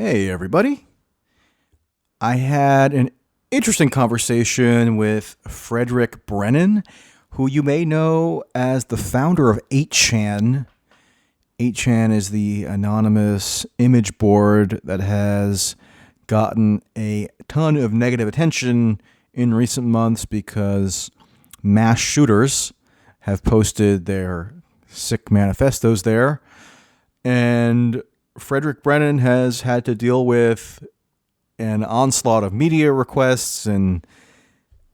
Hey, everybody. I had an interesting conversation with Fredrick Brennan, who you may know as the founder of 8chan. 8chan is the anonymous image board that has gotten a ton of negative attention in recent months because mass shooters have posted their sick manifestos there. And Fredrick Brennan has had to deal with an onslaught of media requests and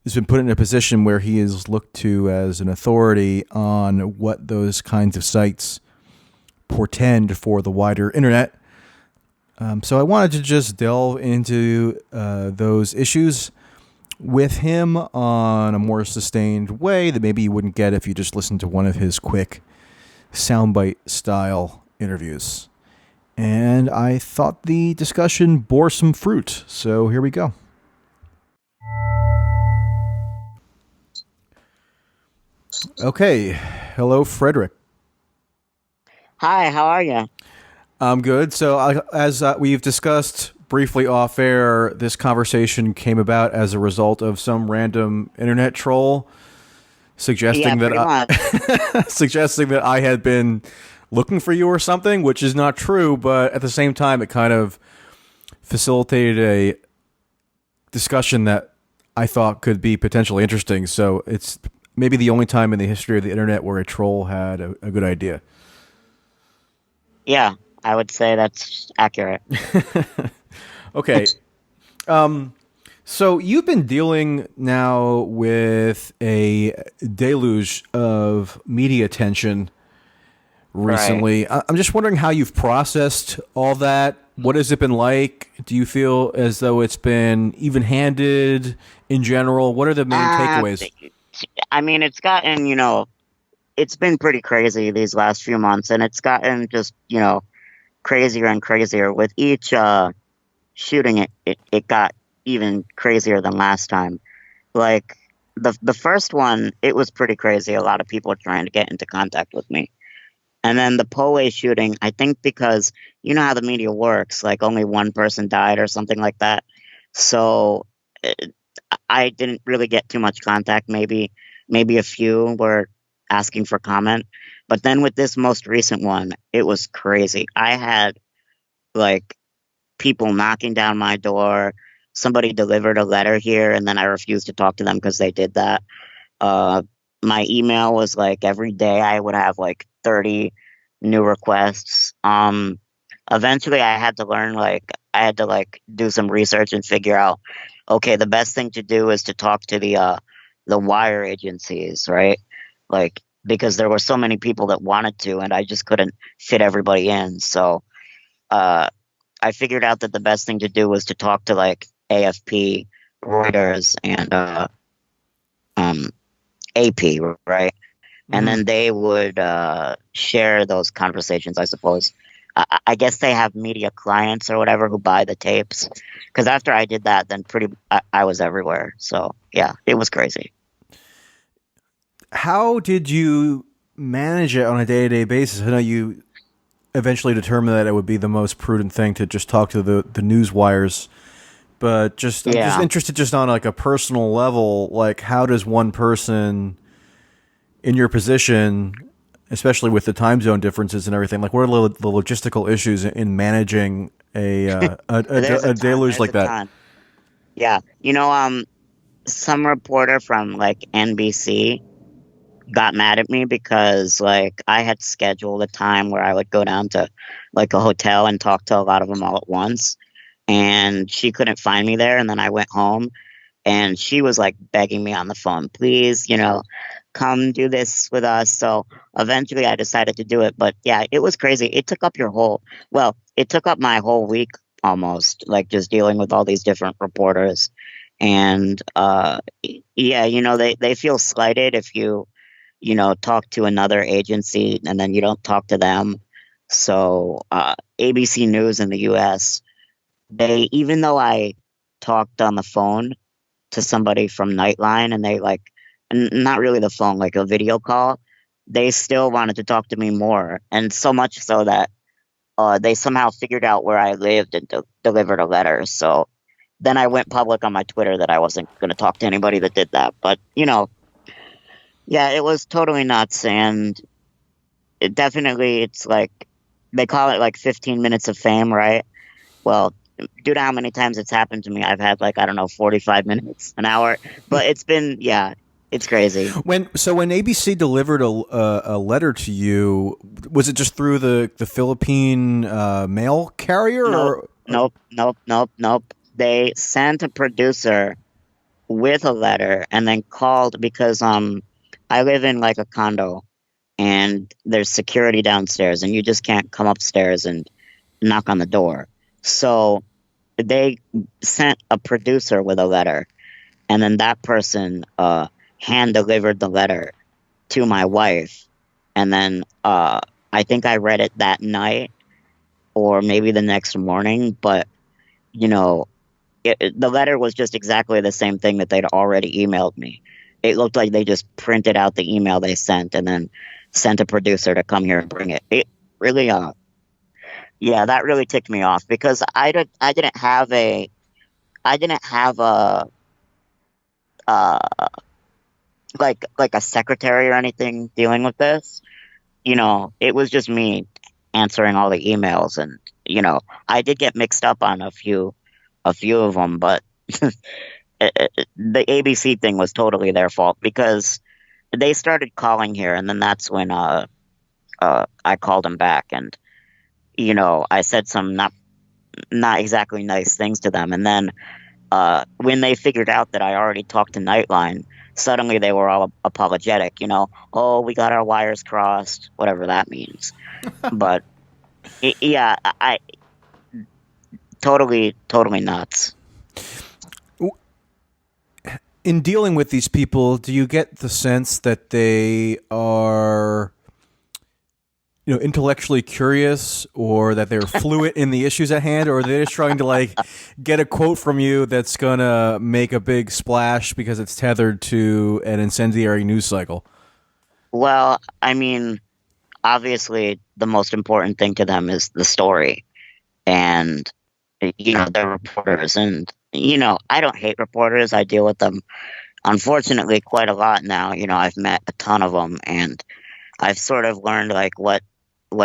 has been put in a position where he is looked to as an authority on what those kinds of sites portend for the wider internet. So I wanted to just delve into those issues with him on a more sustained way that maybe you wouldn't get if you just listened to one of his quick soundbite style interviews. And I thought the discussion bore some fruit, so here we go. Okay, hello, Fredrick. Hi, how are you? I'm good. So, as we've discussed briefly off air, this conversation came about as a result of some random internet troll suggesting Yeah, suggesting that I had been looking for you or something, which is not true, but at the same time, it kind of facilitated a discussion that I thought could be potentially interesting. So it's maybe the only time in the history of the internet where a troll had a good idea. yeah, I would say that's accurate. Okay. So you've been dealing now with a deluge of media attention recently. Right. I'm just wondering how you've processed all that. What has it been like? Do you feel as though it's been even-handed in general? What are the main takeaways? I mean, it's been pretty crazy these last few months, and it's gotten just, crazier and crazier. With each shooting, it got even crazier than last time. Like, the first one, it was pretty crazy. A lot of people were trying to get into contact with me. And then the Poway shooting, I think because you know how the media works, like only one person died or something like that. So I didn't really get too much contact. Maybe a few were asking for comment. But then with this most recent one, it was crazy. I had like people knocking down my door. Somebody delivered a letter here, and then I refused to talk to them because they did that. Uh, my email was like every day I would have like 30 new requests. Eventually I had to learn, I had to do some research and figure out, okay, the best thing to do is to talk to the wire agencies, right? Like, because there were so many people that wanted to, and I just couldn't fit everybody in. So uh, I figured out that the best thing to do was to talk to like AFP, Reuters, and um, AP, right? And Mm-hmm. then they would share those conversations, I suppose. I guess they have media clients or whatever who buy the tapes. Because after I did that, then I was everywhere. So yeah, it was crazy. How did you manage it on a day-to-day basis? I know you eventually determined that it would be the most prudent thing to just talk to the news wires. But I'm just Yeah. interested just on like a personal level, like how does one person in your position, especially with the time zone differences and everything, like what are the logistical issues in managing There's a a ton. deluge There's like a that? ton. Yeah. Some reporter from like NBC got mad at me because like I had scheduled a time where I would go down to like a hotel and talk to a lot of them all at once. And she couldn't find me there. And then I went home and she was like begging me on the phone, please, come do this with us. So eventually I decided to do it. But yeah, it was crazy. It took up my whole week almost, like just dealing with all these different reporters. And yeah, they feel slighted if you talk to another agency and then you don't talk to them. So ABC News in the US, even though I talked on the phone to somebody from Nightline and they like, not really the phone, like a video call, they still wanted to talk to me more. And so much so that they somehow figured out where I lived and delivered a letter. So then I went public on my Twitter that I wasn't going to talk to anybody that did that. But, yeah, it was totally nuts. And it's like, they call it like 15 minutes of fame, right? Well, due to how many times it's happened to me, I've had like, I don't know, 45 minutes, an hour. But yeah, it's crazy. When ABC delivered a letter to you, was it just through the Philippine mail carrier? Nope, Or nope, nope, nope, nope. They sent a producer with a letter and then called because I live in like a condo and there's security downstairs and you just can't come upstairs and knock on the door. So they sent a producer with a letter, and then that person hand delivered the letter to my wife, and then I think I read it that night or maybe the next morning. But you know, the letter was just exactly the same thing that they'd already emailed me. It looked like they just printed out the email they sent and then sent a producer to come here and bring it. It really, yeah, that really ticked me off because I didn't have a uh, like a secretary or anything dealing with this. It was just me answering all the emails, and I did get mixed up on a few of them, but the ABC thing was totally their fault because they started calling here, and then that's when I called them back, and I said some not exactly nice things to them, and then when they figured out that I already talked to Nightline, suddenly they were all apologetic. Oh, we got our wires crossed, whatever that means. But yeah, I totally nuts. in dealing with these people, do you get the sense that they are, intellectually curious, or that they're fluent in the issues at hand, or they're just trying to like get a quote from you that's gonna make a big splash because it's tethered to an incendiary news cycle? Well, I mean, obviously, the most important thing to them is the story, and they're reporters, and I don't hate reporters. I deal with them, unfortunately, quite a lot now. I've met a ton of them, and I've sort of learned like what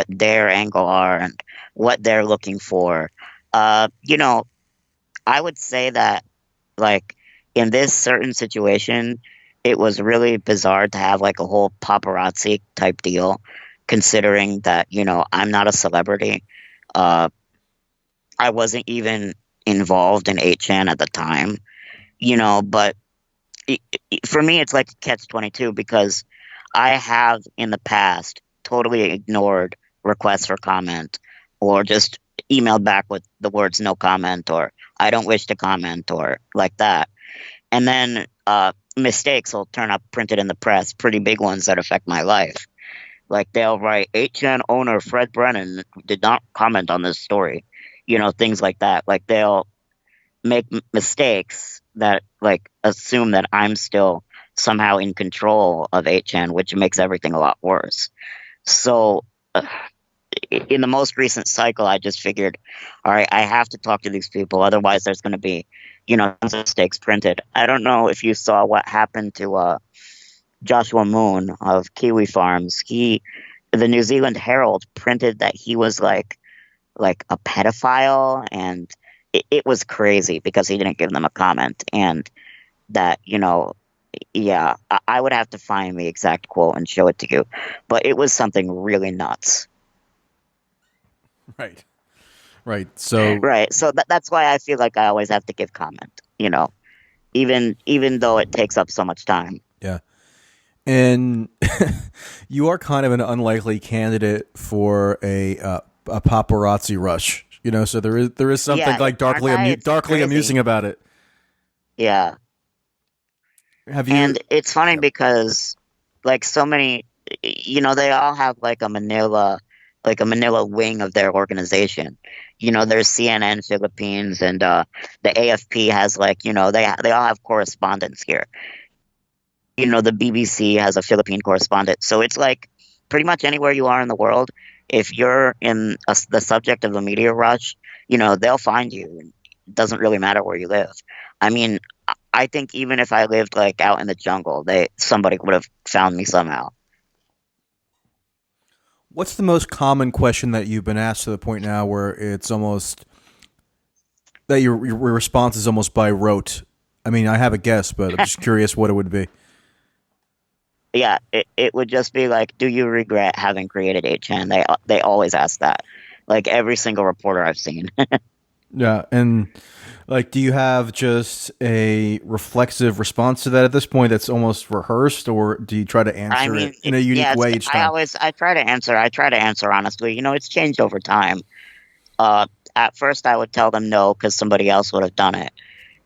their angle are and what they're looking for. I would say that like in this certain situation, it was really bizarre to have like a whole paparazzi type deal, considering that I'm not a celebrity. Uh, I wasn't even involved in 8chan at the time, but for me, it's like a catch-22 because I have in the past totally ignored requests for comment or just emailed back with the words no comment or I don't wish to comment or like that. And then mistakes will turn up printed in the press, pretty big ones that affect my life. Like they'll write 8chan owner Fred Brennan did not comment on this story, things like that. Like they'll make mistakes that like assume that I'm still somehow in control of 8chan, which makes everything a lot worse. So in the most recent cycle, I just figured, all right, I have to talk to these people. Otherwise, there's going to be, tons of mistakes printed. I don't know if you saw what happened to Joshua Moon of Kiwi Farms. The New Zealand Herald printed that he was like a pedophile, and it was crazy because he didn't give them a comment, and that yeah, I would have to find the exact quote and show it to you, but it was something really nuts. Right. So Right. So that's why I feel like I always have to give comment, even though it takes up so much time. yeah, and you are kind of an unlikely candidate for a paparazzi rush. So there is something Yeah, like aren't I? It's darkly crazy. amusing about it. Yeah. Have you? And it's funny Yeah. because like so many, they all have like a Manila wing of their organization. There's CNN Philippines, and the AFP has like, they all have correspondents here. The BBC has a Philippine correspondent. So it's like pretty much anywhere you are in the world, if you're the subject of a media rush, they'll find you. It doesn't really matter where you live. I mean, I think even if I lived like out in the jungle, somebody would have found me somehow. What's the most common question that you've been asked to the point now where it's almost that your response is almost by rote? I mean, I have a guess, but I'm just curious what it would be. Yeah, it would just be like, do you regret having created 8chan? They always ask that. Like every single reporter I've seen. Yeah, and like, do you have just a reflexive response to that at this point that's almost rehearsed, or do you try to I answer mean, it in a unique yeah, way each time? I try to answer honestly. It's changed over time. Uh, at first I would tell them no because somebody else would have done it.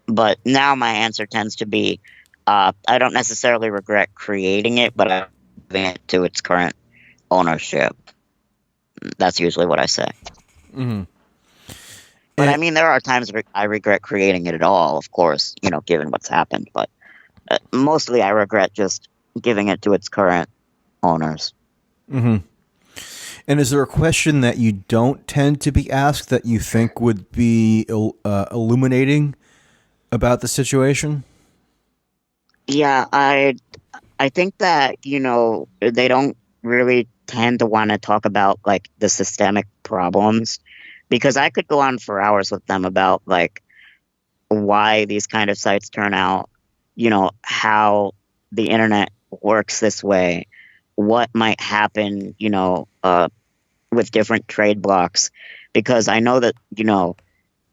But now my answer tends to be, I don't necessarily regret creating it, but I'm giving it to its current ownership. That's usually what I say. Mm-hmm. But I mean, there are times I regret creating it at all, of course, given what's happened. But mostly I regret just giving it to its current owners. Mm-hmm. And is there a question that you don't tend to be asked that you think would be illuminating about the situation? Yeah, I think that, they don't really tend to want to talk about like the systemic problems because I could go on for hours with them about like why these kind of sites turn out, how the internet works this way, what might happen, with different trade blocks. Because I know that,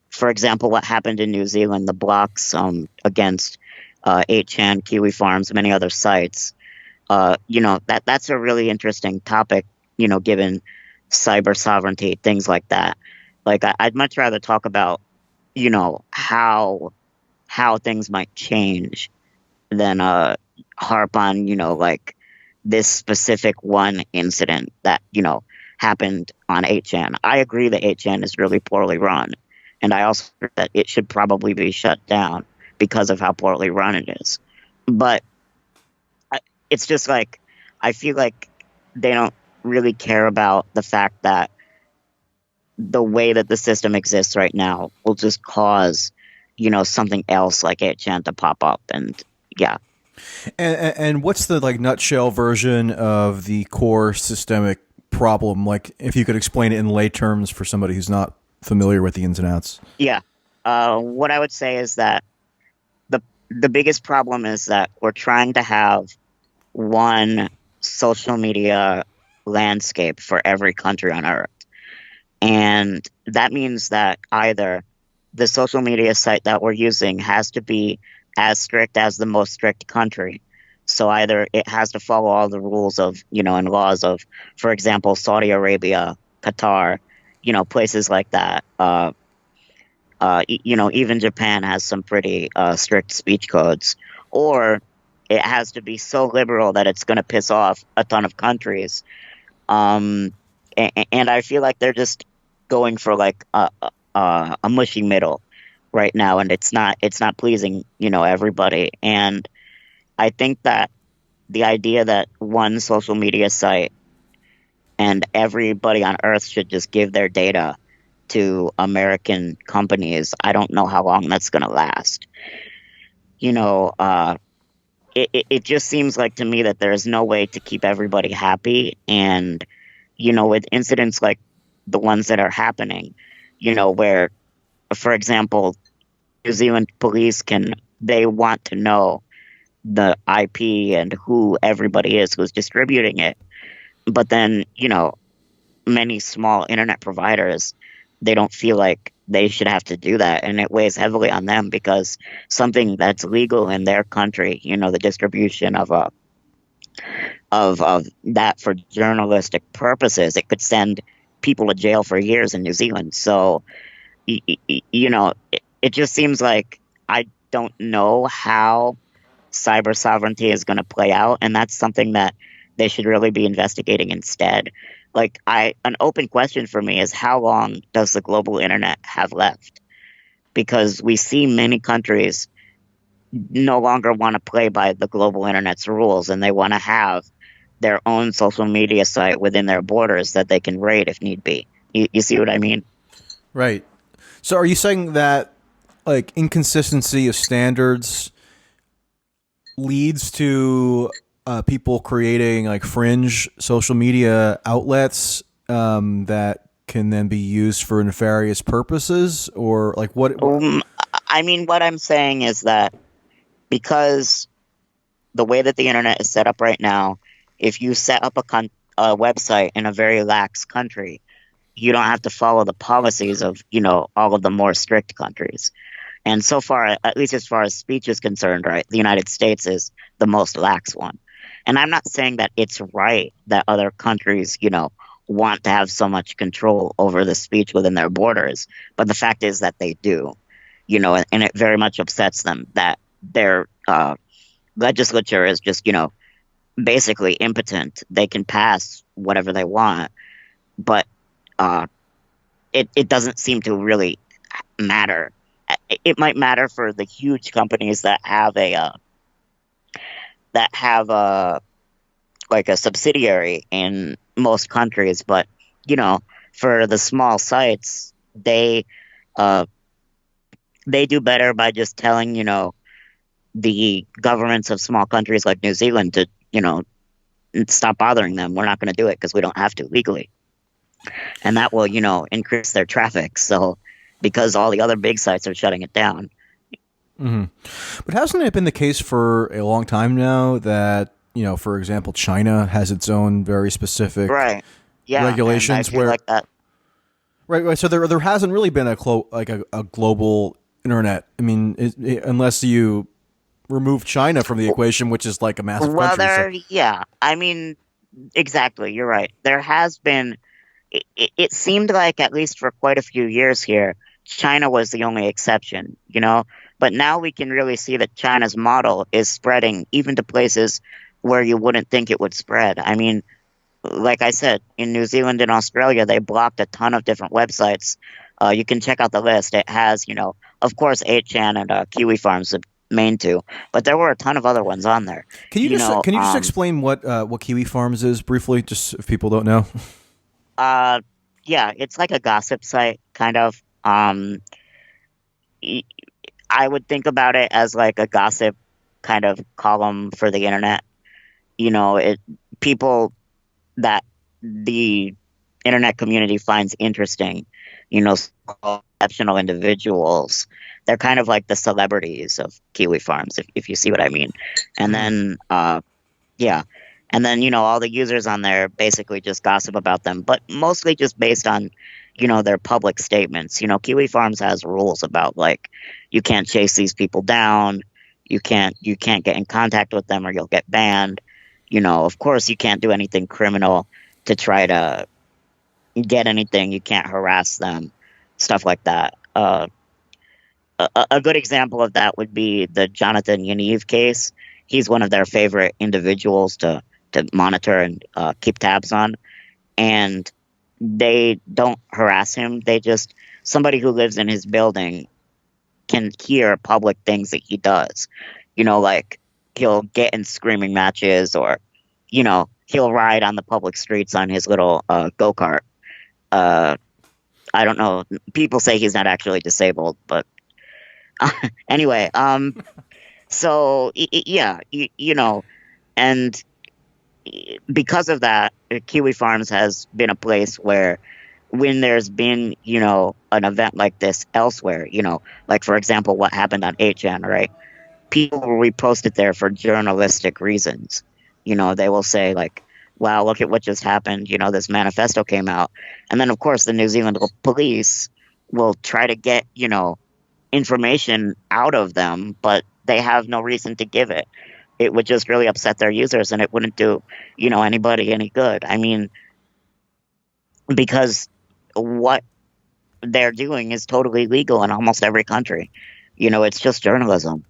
for example, what happened in New Zealand, the blocks against 8chan, Kiwi Farms, many other sites, that's a really interesting topic, given cyber sovereignty, things like that. Like, I'd much rather talk about, how things might change than harp on, like this specific one incident that, happened on 8chan. I agree that 8chan is really poorly run. And I also think that it should probably be shut down because of how poorly run it is. But it's just like, I feel like they don't really care about the fact that the way that the system exists right now will just cause, something else like 8chan to pop up. And yeah. And what's the like nutshell version of the core systemic problem? Like, if you could explain it in lay terms for somebody who's not familiar with the ins and outs. Yeah. What I would say is that the biggest problem is that we're trying to have one social media landscape for every country on earth. And that means that either the social media site that we're using has to be as strict as the most strict country. So either it has to follow all the rules of, and laws of, for example, Saudi Arabia, Qatar, places like that. Even Japan has some pretty strict speech codes. Or it has to be so liberal that it's going to piss off a ton of countries. And I feel like they're just going for like a mushy middle right now, and it's not pleasing, everybody. And I think that the idea that one social media site and everybody on Earth should just give their data to American companies, I don't know how long that's going to last. You know, it just seems like to me that there's no way to keep everybody happy. And, with incidents like the ones that are happening, where, for example, New Zealand police they want to know the IP and who everybody is who's distributing it. But then, many small internet providers, they don't feel like they should have to do that. And it weighs heavily on them because something that's legal in their country, the distribution of that for journalistic purposes, it could send people to jail for years in New Zealand. So, it just seems like I don't know how cyber sovereignty is going to play out, and that's something that they should really be investigating instead. Like, an open question for me is how long does the global internet have left? Because we see many countries no longer want to play by the global internet's rules, and they want to have their own social media site within their borders that they can raid if need be. You see what I mean? Right. So are you saying that like inconsistency of standards leads to people creating like fringe social media outlets that can then be used for nefarious purposes, or like what? Um, I mean, what I'm saying is that because the way that the internet is set up right now, if you set up a website in a very lax country, you don't have to follow the policies of, all of the more strict countries. And so far, at least as far as speech is concerned, right, the United States is the most lax one. And I'm not saying that it's right that other countries, want to have so much control over the speech within their borders. But the fact is that they do, and it very much upsets them that their legislature is just, basically impotent. They can pass whatever they want, but uh, it doesn't seem to really matter. It might matter for the huge companies that have a like a subsidiary in most countries, but for the small sites, uh, they do better by just telling the governments of small countries like New Zealand to stop bothering them. We're not going to do it because we don't have to legally, and that will increase their traffic. So because all the other big sites are shutting it down. Mm-hmm. But hasn't it been the case for a long time now that, for example, China has its own very specific Right. Yeah, and I regulations feel where, like that. right. So there hasn't really been a global internet. I mean, unless you remove China from the equation, which is like a massive Well, country. So yeah. I mean, exactly. You're right. There has been. It seemed like at least for quite a few years here, China was the only exception. But now we can really see that China's model is spreading even to places where you wouldn't think it would spread. I mean, like I said, in New Zealand and Australia, they blocked a ton of different websites. You can check out the list. It has, of course, 8chan and Kiwi Farms, the main two, but there were a ton of other ones on there. can you just explain what Kiwi Farms is briefly, just if people don't know? Uh, yeah, it's like a gossip site, kind of. Y- I would think about it as like a gossip kind of column for the internet. People that the internet community finds interesting, exceptional individuals. They're kind of like the celebrities of Kiwi Farms, if you see what I mean. And Mm-hmm. then, yeah. And then, all the users on there basically just gossip about them, but mostly just based on, their public statements. Kiwi Farms has rules about like you can't chase these people down, you can't get in contact with them or you'll get banned. Of course you can't do anything criminal to try to get anything, you can't harass them, stuff like that. A good example of that would be the Jonathan Yaniv case. He's one of their favorite individuals to monitor and keep tabs on. And they don't harass him. Somebody who lives in his building can hear public things that he does. Like he'll get in screaming matches or, he'll ride on the public streets on his little go kart. Uh, I don't know. People say he's not actually disabled, but anyway, so yeah, and because of that, Kiwi Farms has been a place where when there's been, an event like this elsewhere, like for example, what happened on 8chan, right? People will repost it there for journalistic reasons. They will say like, wow, look at what just happened. This manifesto came out. And then of course the New Zealand police will try to get, information out of them, but they have no reason to give it. It would just really upset their users and it wouldn't do, anybody any good. I mean, because what they're doing is totally legal in almost every country. It's just journalism.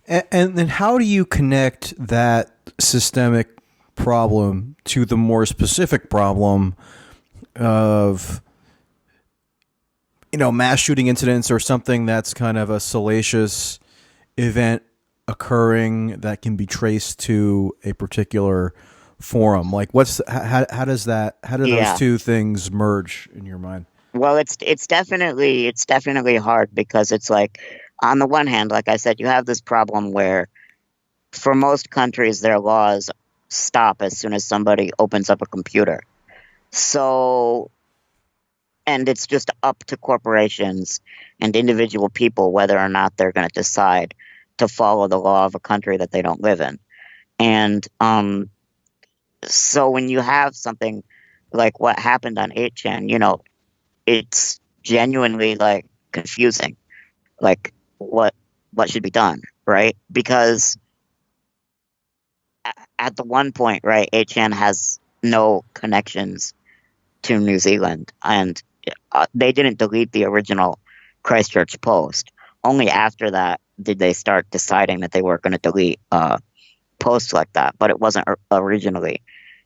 And then how do you connect that systemic problem to the more specific problem of mass shooting incidents or something that's kind of a salacious event occurring that can be traced to a particular forum? Like, how does that, how do those Yeah. two things merge in your mind? Well, it's definitely hard because it's like, on the one hand, like I said, you have this problem where for most countries their laws stop as soon as somebody opens up a computer. So, and it's just up to corporations and individual people whether or not they're going to decide to follow the law of a country that they don't live in. And so when you have something like what happened on 8chan, it's genuinely like confusing, like what should be done, right? Because at the one point, right, 8chan has no connections to New Zealand, and they didn't delete the original Christchurch post. Only after that did they start deciding that they were going to delete posts like that, but it wasn't originally,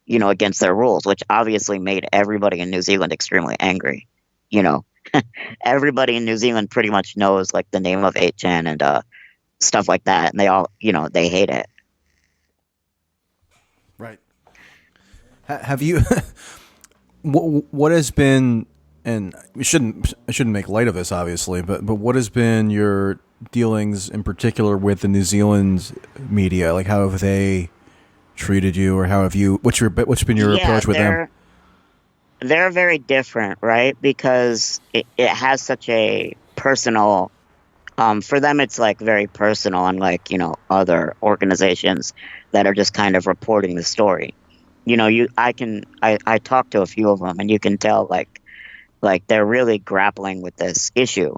against their rules, which obviously made everybody in New Zealand extremely angry. You know, everybody in New Zealand pretty much knows like the name of 8chan and stuff like that, and they all, they hate it. Right. Have you what has been, and I shouldn't make light of this obviously, but what has been your dealings in particular with the New Zealand media? Like, how have they treated you, or how have you? What's been your Yeah, approach with them? they're very different, right? Because it has such a personal, for them it's like very personal, unlike, other organizations that are just kind of reporting the story. I talked to a few of them and you can tell like they're really grappling with this issue,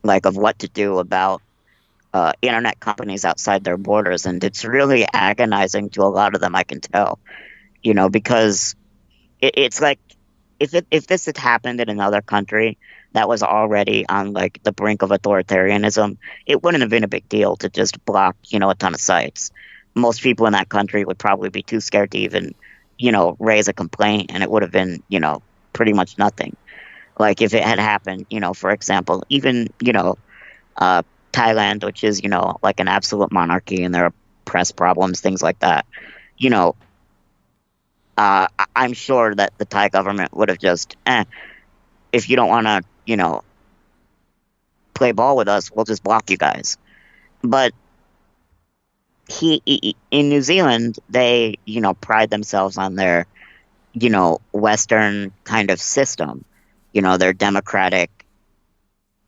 like of what to do about internet companies outside their borders, and it's really agonizing to a lot of them, I can tell, because it's like if this had happened in another country that was already on like the brink of authoritarianism, it wouldn't have been a big deal to just block, a ton of sites. Most people in that country would probably be too scared to even, raise a complaint, and it would have been, pretty much nothing. Like if it had happened, for example, even, uh, Thailand, which is, like an absolute monarchy, and there are press problems, things like that, you know, I'm sure that the Thai government would have just, if you don't want to, play ball with us, we'll just block you guys. But in New Zealand, they, pride themselves on their, Western kind of system, their democratic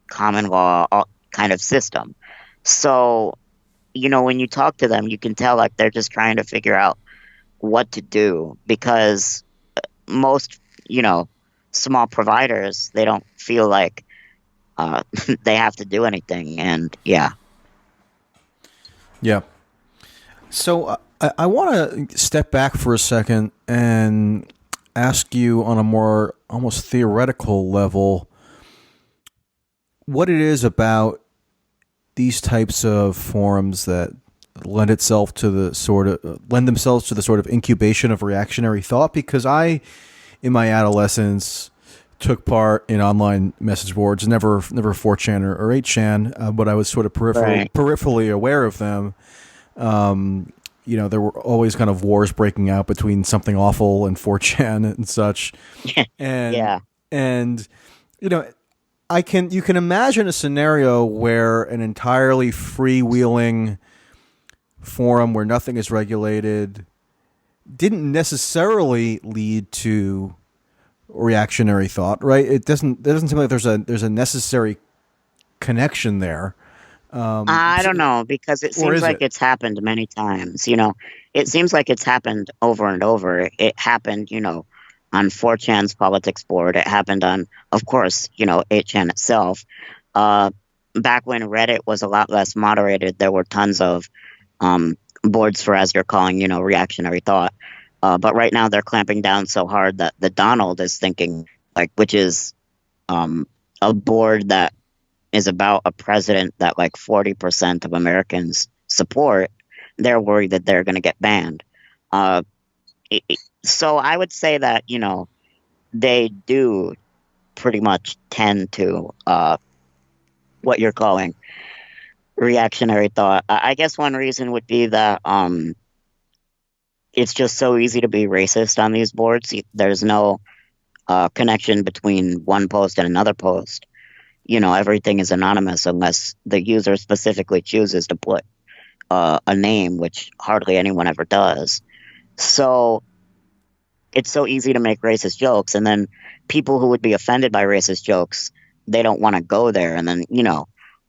common law kind of system. So, when you talk to them, you can tell like they're just trying to figure out what to do because most, small providers, they don't feel like they have to do anything. And yeah. Yeah. So I want to step back for a second and ask you on a more almost theoretical level what it is about these types of forums that lend themselves to the sort of incubation of reactionary thought. Because I, in my adolescence, took part in online message boards, never 4chan or 8chan, but I was sort of Right. peripherally aware of them. There were always kind of wars breaking out between something awful and 4chan and such. And, Yeah. and, you know, you can imagine a scenario where an entirely freewheeling forum where nothing is regulated didn't necessarily lead to reactionary thought, right? It doesn't seem like there's a necessary connection there. I don't know because it Or seems is like it? it's happened many times. It seems like it's happened over and over. It happened, on 4chan's politics board. It happened on, of course, 8chan itself. Uh, Back when Reddit was a lot less moderated, there were tons of boards for, as you're calling, reactionary thought. But right now they're clamping down so hard that the Donald is thinking, like, which is um, a board that is about a president that like 40% of Americans support. They're worried that they're going to get banned. Uh, so I would say that, they do pretty much tend to what you're calling reactionary thought. I guess one reason would be that it's just so easy to be racist on these boards. There's no connection between one post and another post. Everything is anonymous unless the user specifically chooses to put a name, which hardly anyone ever does. So it's so easy to make racist jokes, and then people who would be offended by racist jokes, they don't want to go there. And then,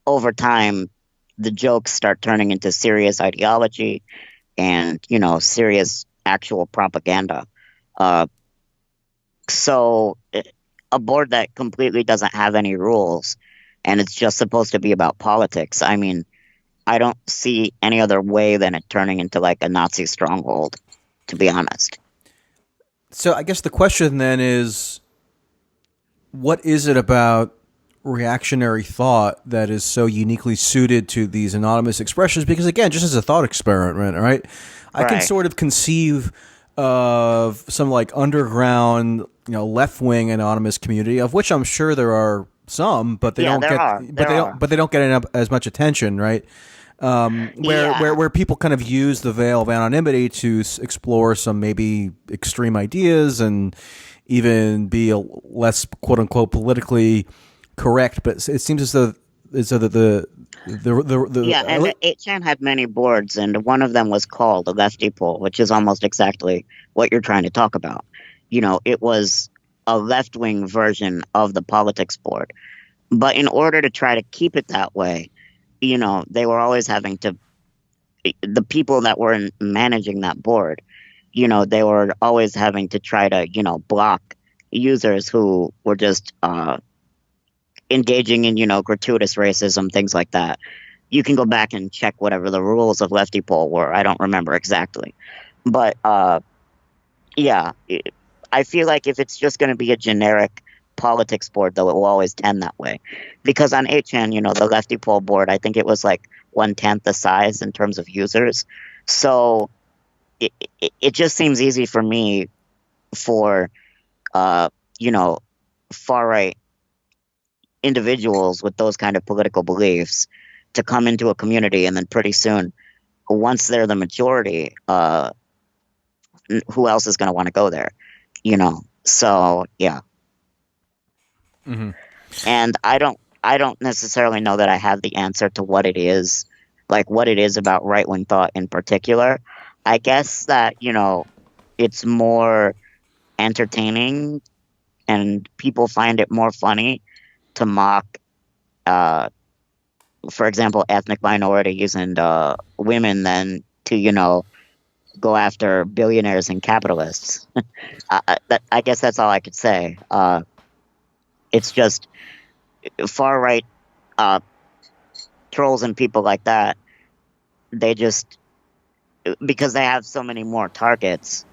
over time, the jokes start turning into serious ideology and, serious actual propaganda. Uh, so a board that completely doesn't have any rules and it's just supposed to be about politics, I mean, I don't see any other way than it turning into like a Nazi stronghold, to be honest. So I guess the question then is, what is it about reactionary thought that is so uniquely suited to these anonymous expressions? Because again, just as a thought experiment, right? I can Right. sort of conceive of some like underground, left-wing anonymous community, of which I'm sure there are some, but they Yeah, don't there get, are. but There they don't, are. but they don't get as much attention, right? Where, Yeah. where people kind of use the veil of anonymity to explore some maybe extreme ideas and even be a less quote unquote politically correct. But it seems as though that Yeah, and 8chan had many boards, and one of them was called a lefty poll, which is almost exactly what you're trying to talk about. It was a left wing version of the politics board. But in order to try to keep it that way, they were always having to, the people that were managing that board, they were always having to try to, block users who were just engaging in, gratuitous racism, things like that. You can go back and check whatever the rules of lefty poll were. I don't remember exactly. But yeah, I feel like if it's just going to be a generic politics board, though, it will always tend that way. Because on 8chan, the lefty poll board, I think it was like 1/10 the size in terms of users. So it just seems easy for me for, uh, you know, far right individuals with those kind of political beliefs to come into a community, and then pretty soon, once they're the majority, who else is going to want to go there? So yeah. mm-hmm. And I don't necessarily know that I have the answer to what it is, like what it is about right wing thought in particular. I guess that, it's more entertaining and people find it more funny to mock, uh, for example, ethnic minorities and women than to, go after billionaires and capitalists. I guess that's all I could say. It's just far right uh, trolls and people like that. They just, because they have so many more targets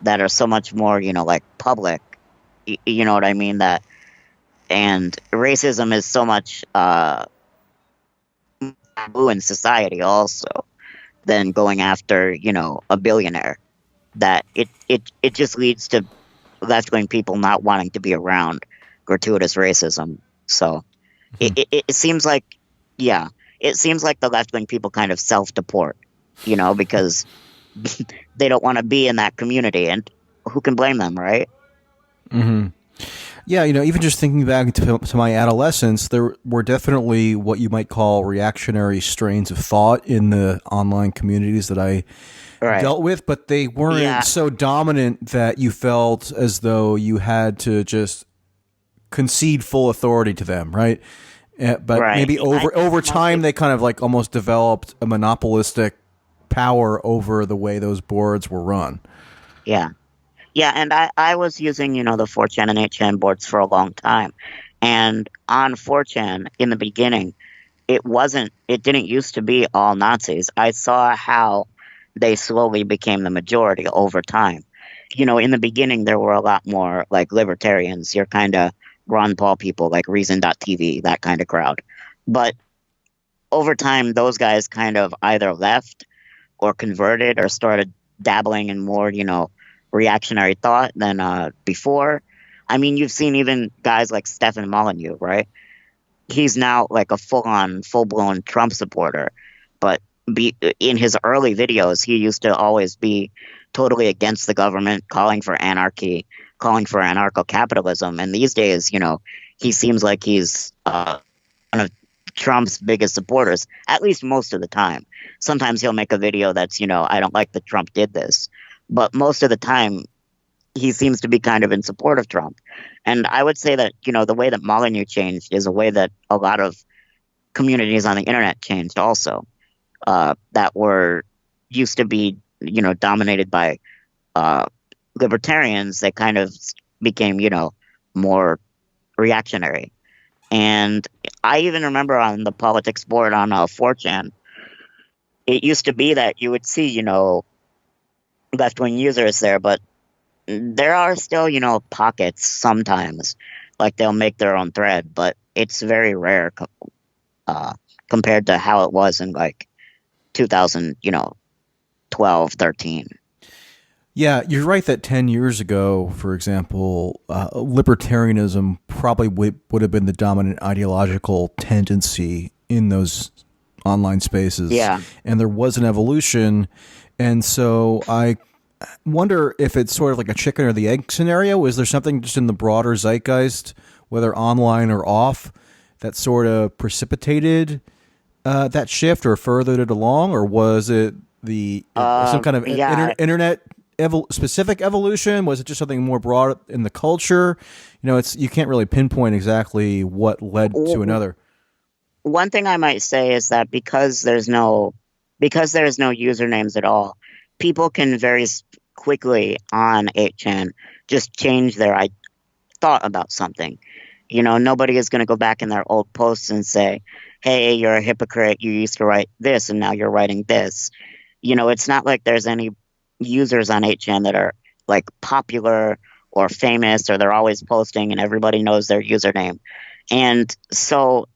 that are so much more, like public. You know what I mean? That, and racism is so much taboo in society also than going after, a billionaire. That it just leads to left wing people not wanting to be around gratuitous racism. So it seems like, yeah, it seems like the left wing people kind of self deport, because they don't want to be in that community, and who can blame them, right? Mm-hmm. Yeah, even just thinking back to my adolescence, there were definitely what you might call reactionary strains of thought in the online communities that I Right. dealt with, but they weren't Yeah. so dominant that you felt as though you had to just concede full authority to them, right? But Right. maybe I think over time mostly. they kind of like almost developed a monopolistic power over the way those boards were run. Yeah. Yeah, and I was using, the 4chan and 8chan boards for a long time. And on 4chan, in the beginning, it didn't used to be all Nazis. I saw how they slowly became the majority over time. In the beginning, there were a lot more like libertarians, your kind of Ron Paul people, like Reason.tv, that kind of crowd. But over time, those guys kind of either left or converted or started dabbling in more, reactionary thought than before. I mean, you've seen even guys like Stefan Molyneux, right? he's now like a full blown Trump supporter. But in his early videos, he used to always be totally against the government, calling for anarchy, calling for anarcho capitalism. And these days, he seems like he's one of Trump's biggest supporters, at least most of the time. Sometimes he'll make a video that's, I don't like that Trump did this. But most of the time, he seems to be kind of in support of Trump. And I would say that, the way that Molyneux changed is a way that a lot of communities on the internet changed also, that were used to be, dominated by libertarians. They kind of became, more reactionary. And I even remember on the politics board on 4chan, it used to be that you would see, left-wing users there, but there are still, pockets sometimes. Like they'll make their own thread, but it's very rare compared to how it was in like 2000, 12, 13. Yeah, you're right that 10 years ago, for example, libertarianism probably would have been the dominant ideological tendency in those online spaces. Yeah. And there was an evolution. And so I wonder if it's sort of like a chicken or the egg scenario. Is there something just in the broader zeitgeist, whether online or off, that sort of precipitated that shift or furthered it along? Or was it some kind of internet specific evolution? Was it just something more broad in the culture? You can't really pinpoint exactly what led to another. One thing I might say is that because there's no usernames at all, people can very quickly on 8chan just change their thought about something. Nobody is going to go back in their old posts and say, hey, you're a hypocrite, you used to write this and now you're writing this. It's not like there's any users on 8chan that are like popular or famous, or they're always posting and everybody knows their username. And so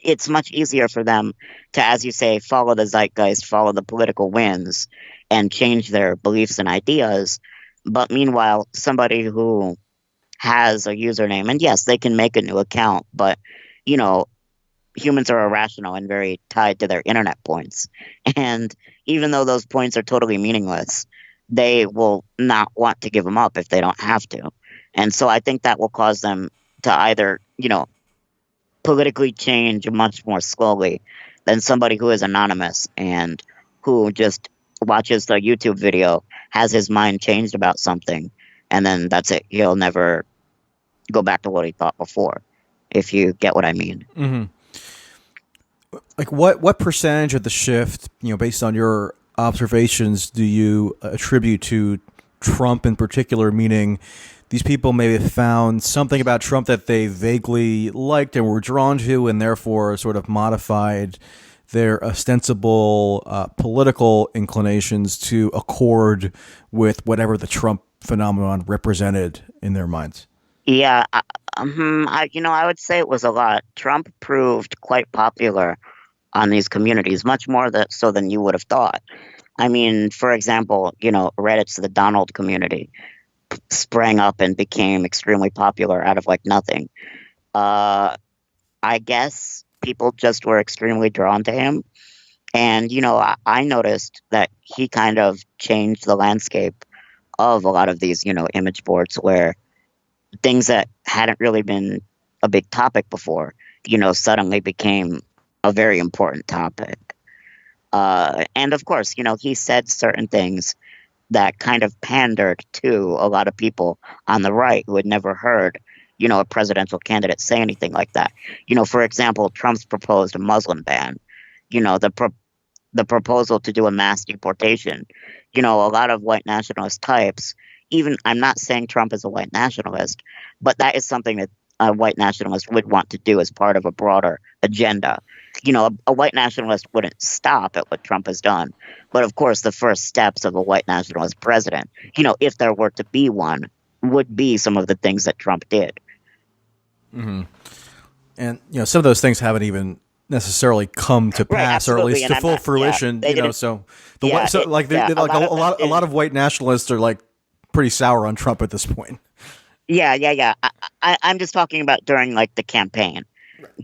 it's much easier for them to, as you say, follow the zeitgeist, follow the political winds, and change their beliefs and ideas. But meanwhile, somebody who has a username, and yes, they can make a new account, but, humans are irrational and very tied to their internet points. And even though those points are totally meaningless, they will not want to give them up if they don't have to. And so I think that will cause them to either, politically change much more slowly than somebody who is anonymous and who just watches the YouTube video, has his mind changed about something, and then that's it. He'll never go back to what he thought before, if you get what I mean. Mm-hmm. Like what percentage of the shift, based on your observations, do you attribute to Trump in particular? Meaning, these people may have found something about Trump that they vaguely liked and were drawn to, and therefore sort of modified their ostensible political inclinations to accord with whatever the Trump phenomenon represented in their minds. Yeah, I would say it was a lot. Trump proved quite popular on these communities, much more so than you would have thought. I mean, for example, Reddit's the Donald community sprang up and became extremely popular out of like nothing. I guess people just were extremely drawn to him. And, I noticed that he kind of changed the landscape of a lot of these, image boards where things that hadn't really been a big topic before, suddenly became a very important topic. And of course, he said certain things that kind of pandered to a lot of people on the right who had never heard, a presidential candidate say anything like that. For example, Trump's proposed a Muslim ban, the proposal to do a mass deportation. A lot of white nationalist types, even, I'm not saying Trump is a white nationalist, but that is something that a white nationalist would want to do as part of a broader agenda. A white nationalist wouldn't stop at what Trump has done. But of course, the first steps of a white nationalist president, if there were to be one, would be some of the things that Trump did. Mm-hmm. And, some of those things haven't even necessarily come to pass, or at least to full fruition. So a lot of white nationalists are like pretty sour on Trump at this point. Yeah. I'm just talking about during like the campaign.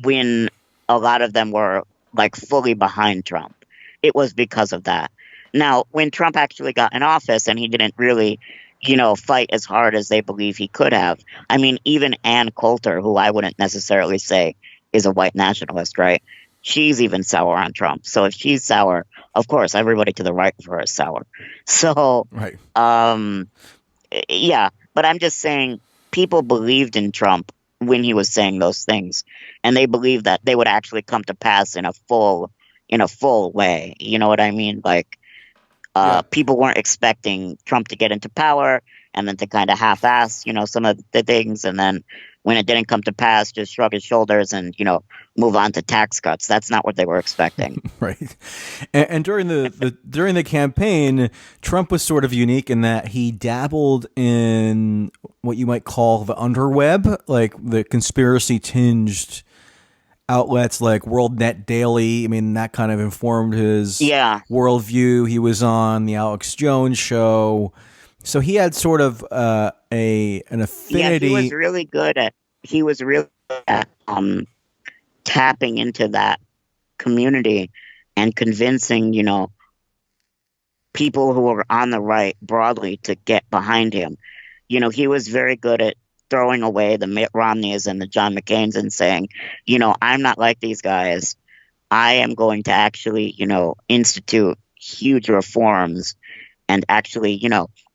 when a lot of them were like fully behind Trump. It was because of that. Now, when Trump actually got in office and he didn't really, fight as hard as they believe he could have. I mean, even Ann Coulter, who I wouldn't necessarily say is a white nationalist, right? She's even sour on Trump. So if she's sour, of course, everybody to the right of her is sour. So, Right. um, yeah, but I'm just saying people believed in Trump when he was saying those things, and they believed that they would actually come to pass in a full way. You know what I mean? Like Yeah. people weren't expecting Trump to get into power and then to kind of half-ass, some of the things, and then when it didn't come to pass, just shrug his shoulders and move on to tax cuts. That's not what they were expecting. Right. And during during the campaign, Trump was sort of unique in that he dabbled in what you might call the underweb, like the conspiracy tinged outlets like World Net Daily. I mean, that kind of informed his Yeah, worldview. He was on the Alex Jones show, so he had sort of an yeah, affinity. he was really good at tapping into that community and convincing, people who were on the right broadly to get behind him. He was very good at throwing away the Mitt Romneys and the John McCains and saying, I'm not like these guys. I am going to actually, institute huge reforms and actually,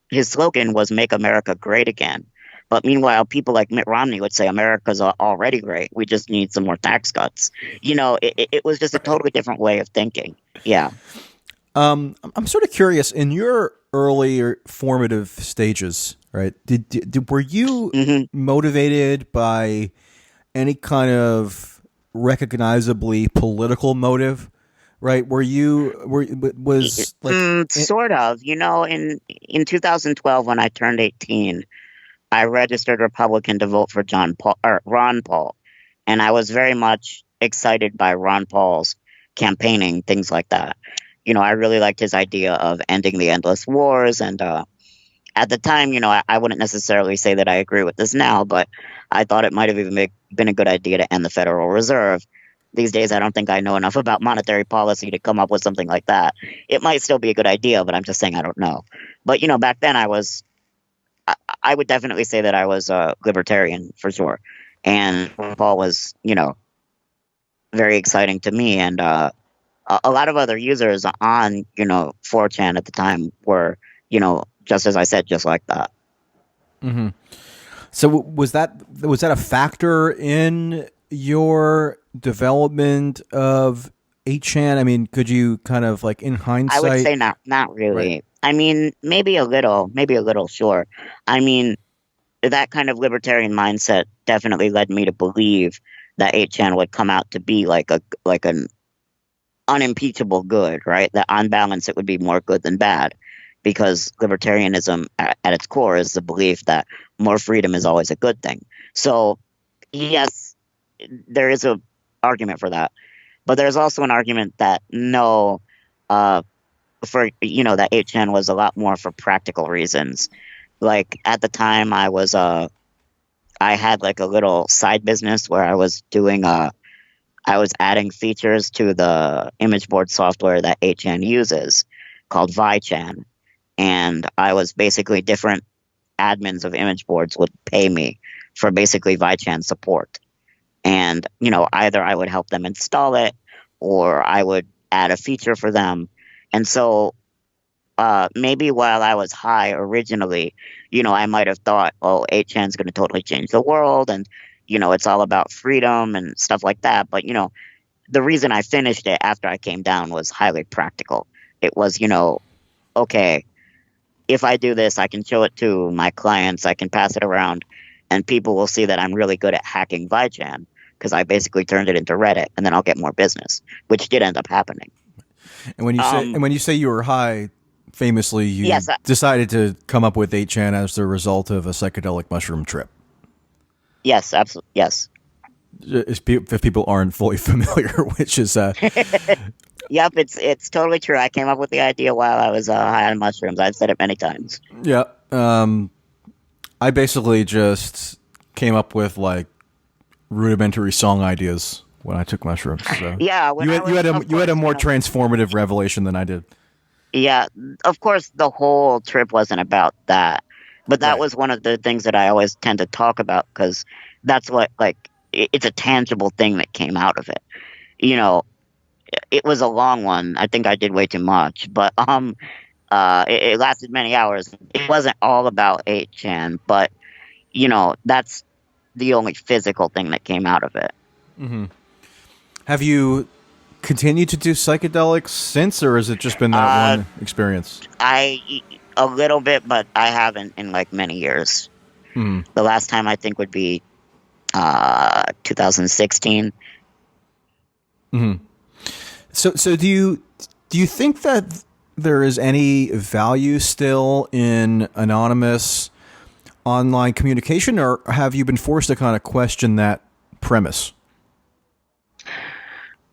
his slogan was make America great again. But meanwhile, people like Mitt Romney would say America's already great. We just need some more tax cuts. It was just a totally different way of thinking. Yeah. I'm sort of curious in your earlier formative stages, right? Were you hmm motivated by any kind of recognizably political motive, right? Was like Sort of. In 2012, when I turned 18, I registered Republican to vote for Ron Paul, and I was very much excited by Ron Paul's campaigning, things like that. I really liked his idea of ending the endless wars, and at the time, I wouldn't necessarily say that I agree with this now, but I thought it might have even been a good idea to end the Federal Reserve. These days, I don't think I know enough about monetary policy to come up with something like that. It might still be a good idea, but I'm just saying I don't know. But back then I would definitely say that I was a libertarian for sure, and Paul was very exciting to me, and a lot of other users on 4chan at the time were just as I said, just like that. mhm. So was that a factor in your development of 8chan? I mean, could you kind of like in I would hindsight, say not right? really. I mean, maybe a little, sure. I mean, that kind of libertarian mindset definitely led me to believe that 8chan would come out to be like an unimpeachable good, right? That on balance it would be more good than bad, because libertarianism at its core is the belief that more freedom is always a good thing. So yes, there is a argument for that, but there's also an argument that no, uh, for that 8chan was a lot more for practical reasons. Like at the time, I had like a little side business where I was adding features to the image board software that 8chan uses called ViChan. And I was basically different admins of image boards would pay me for basically ViChan support. And, either I would help them install it or I would add a feature for them. And so maybe while I was high originally, I might have thought, oh, 8chan's going to totally change the world and, it's all about freedom and stuff like that. But, the reason I finished it after I came down was highly practical. It was, okay, if I do this, I can show it to my clients, I can pass it around, and people will see that I'm really good at hacking ViChan because I basically turned it into Reddit, and then I'll get more business, which did end up happening. And when you say you were high, famously, you Yes, decided to come up with 8chan as the result of a psychedelic mushroom trip. yes, absolutely, yes. If people aren't fully familiar, which is Yep, it's totally true. I came up with the idea while I was high on mushrooms. I've said it many times. yeah. I basically just came up with like rudimentary song ideas when I took mushrooms. So Yeah, you had a more transformative revelation than I did. Yeah, of course, the whole trip wasn't about that, but that Right. was one of the things that I always tend to talk about because that's what, like, it's a tangible thing that came out of it. You know, it was a long one. I think I did way too much, but it lasted many hours. It wasn't all about 8chan, but that's the only physical thing that came out of it. Have you continued to do psychedelics since, or has it just been that Uh, one experience? I a little bit, but I haven't in like many years. Hmm. The last time I think would be 2016. So do you think that there is any value still in anonymous online communication, or have you been forced to kind of question that premise?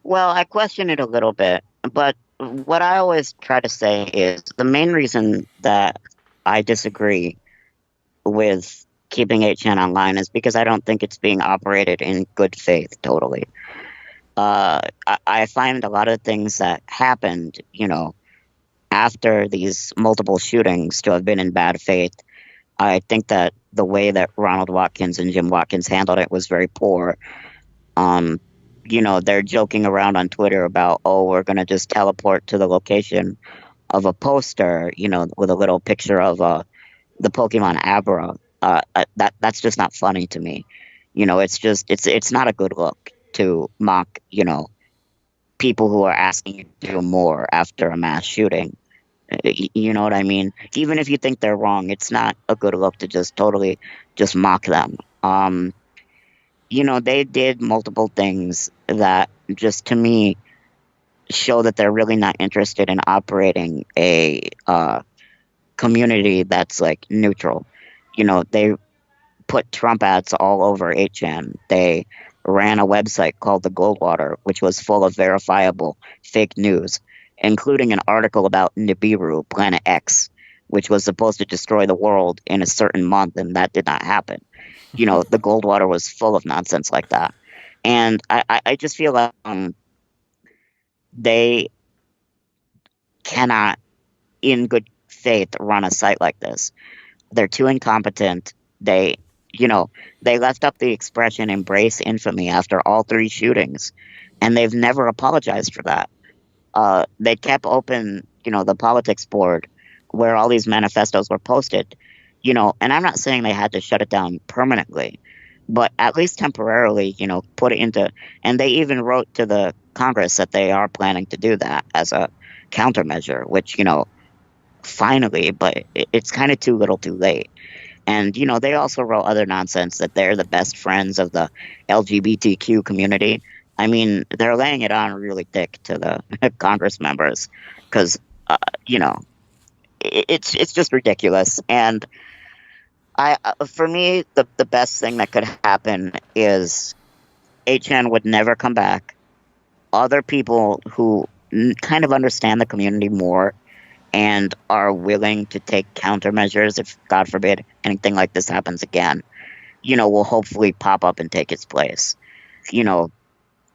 Well, I question it a little bit, but what I always try to say is the main reason that I disagree with keeping 8chan online is because I don't think it's being operated in good faith totally. I find a lot of things that happened, after these multiple shootings to have been in bad faith. I think that the way that Ronald Watkins and Jim Watkins handled it was very poor. Um, they're joking around on Twitter about, oh, we're going to just teleport to the location of a poster, with a little picture of the Pokemon Abra. That's just not funny to me. It's not a good look to mock, people who are asking you to do more after a mass shooting. You know what I mean? Even if you think they're wrong, it's not a good look to just totally just mock them. They did multiple things that just to me show that they're really not interested in operating a community that's like neutral. They put Trump ads all over 8chan. They ran a website called the Goldwater, which was full of verifiable fake news, including an article about Nibiru, Planet X, which was supposed to destroy the world in a certain month, and that did not happen. The Goldwater was full of nonsense like that. And I just feel like they cannot, in good faith, run a site like this. They're too incompetent. They left up the expression embrace infamy after all three shootings, and they've never apologized for that. They kept open, the politics board where all these manifestos were posted, and I'm not saying they had to shut it down permanently, but at least temporarily, put it into, and they even wrote to the Congress that they are planning to do that as a countermeasure, which, finally, but it's kind of too little too late. And, they also wrote other nonsense that they're the best friends of the LGBTQ community. I mean, they're laying it on really thick to the Congress members because, it's just ridiculous. And for me, the best thing that could happen is 8chan would never come back. Other people who kind of understand the community more and are willing to take countermeasures if, God forbid, anything like this happens again, will hopefully pop up and take its place.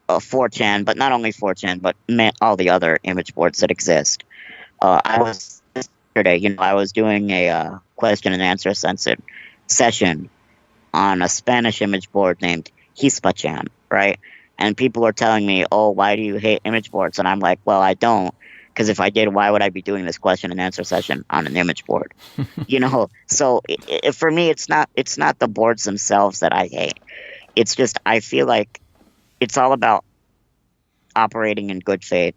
4chan, but not only 4chan, but all the other image boards that exist. I was yesterday, I was doing a question and answer session on a Spanish image board named Hispachan, right? And people are telling me, oh, why do you hate image boards? And I'm like, well, I don't. Because if I did, why would I be doing this question and answer session on an image board? So for me, it's not the boards themselves that I hate. It's just I feel like it's all about operating in good faith,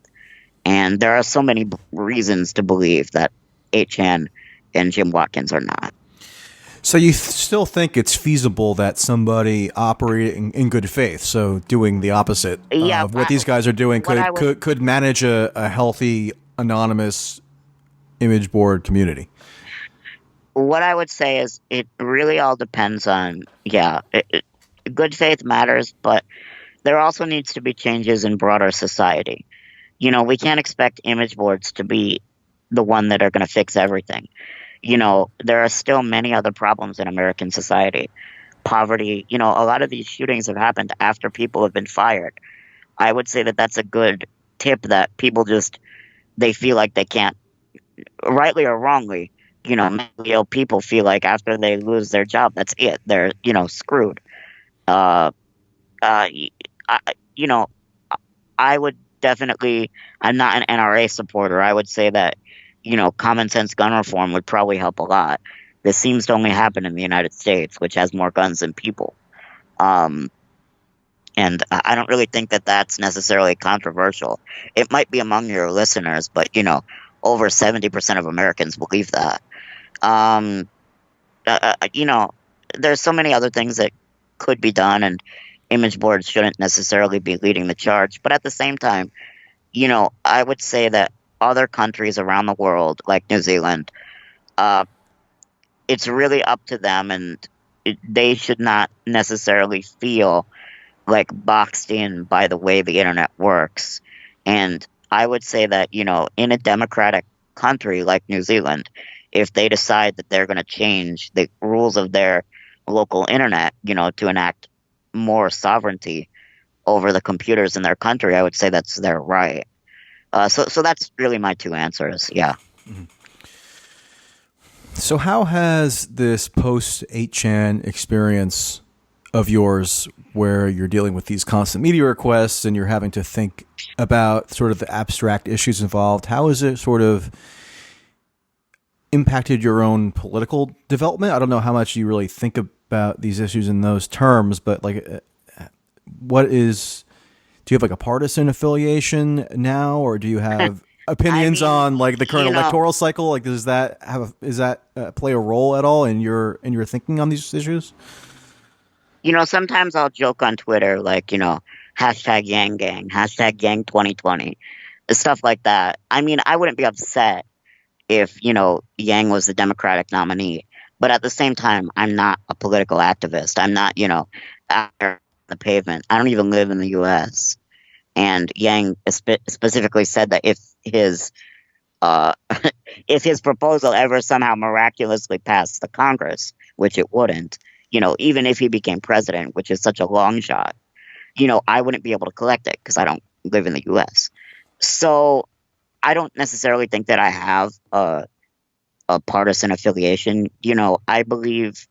and there are so many reasons to believe that 8chan and Jim Watkins are not. So you still think it's feasible that somebody operating in good faith, so doing the opposite of what these guys are doing, could manage a healthy, anonymous image board community? What I would say is it really all depends on, good faith matters, but there also needs to be changes in broader society. We can't expect image boards to be the one that are going to fix everything. There are still many other problems in American society. poverty. A lot of these shootings have happened after people have been fired. I would say that that's a good tip, that people just, they feel like they can't, rightly or wrongly, mentally ill people feel like after they lose their job, that's it. They're, screwed. Uh, uh, y- I, you know, I would definitely, I'm not an NRA supporter. I would say that, common sense gun reform would probably help a lot. This seems to only happen in the United States, which has more guns than people. Um, and I don't really think that that's necessarily controversial. It might be among your listeners, but, over 70% of Americans believe that. Um, you know, there's so many other things that could be done, and image boards shouldn't necessarily be leading the charge. But at the same time, I would say that other countries around the world, like New Zealand, uh, it's really up to them, and they should not necessarily feel like boxed in by the way the internet works. And I would say that, in a democratic country like New Zealand, if they decide that they're going to change the rules of their local internet, to enact more sovereignty over the computers in their country, I would say that's their right. So that's really my two answers. Yeah. So how has this post 8chan experience of yours, where you're dealing with these constant media requests and you're having to think about sort of the abstract issues involved, how has it sort of impacted your own political development? I don't know how much you really think about these issues in those terms, but like, do you have like a partisan affiliation now, or do you have opinions on like the current electoral cycle? Like, does that play a role at all in your thinking on these issues? Sometimes I'll joke on Twitter, like, hashtag Yang Gang, hashtag Yang 2020, stuff like that. I mean, I wouldn't be upset if, Yang was the Democratic nominee. But at the same time, I'm not a political activist. I'm not, out there on the pavement. I don't even live in the U.S. And Yang specifically said that uh, if his proposal ever somehow miraculously passed the Congress, which it wouldn't, even if he became president, which is such a long shot, I wouldn't be able to collect it because I don't live in the U.S. So I don't necessarily think that I have a partisan affiliation. I believe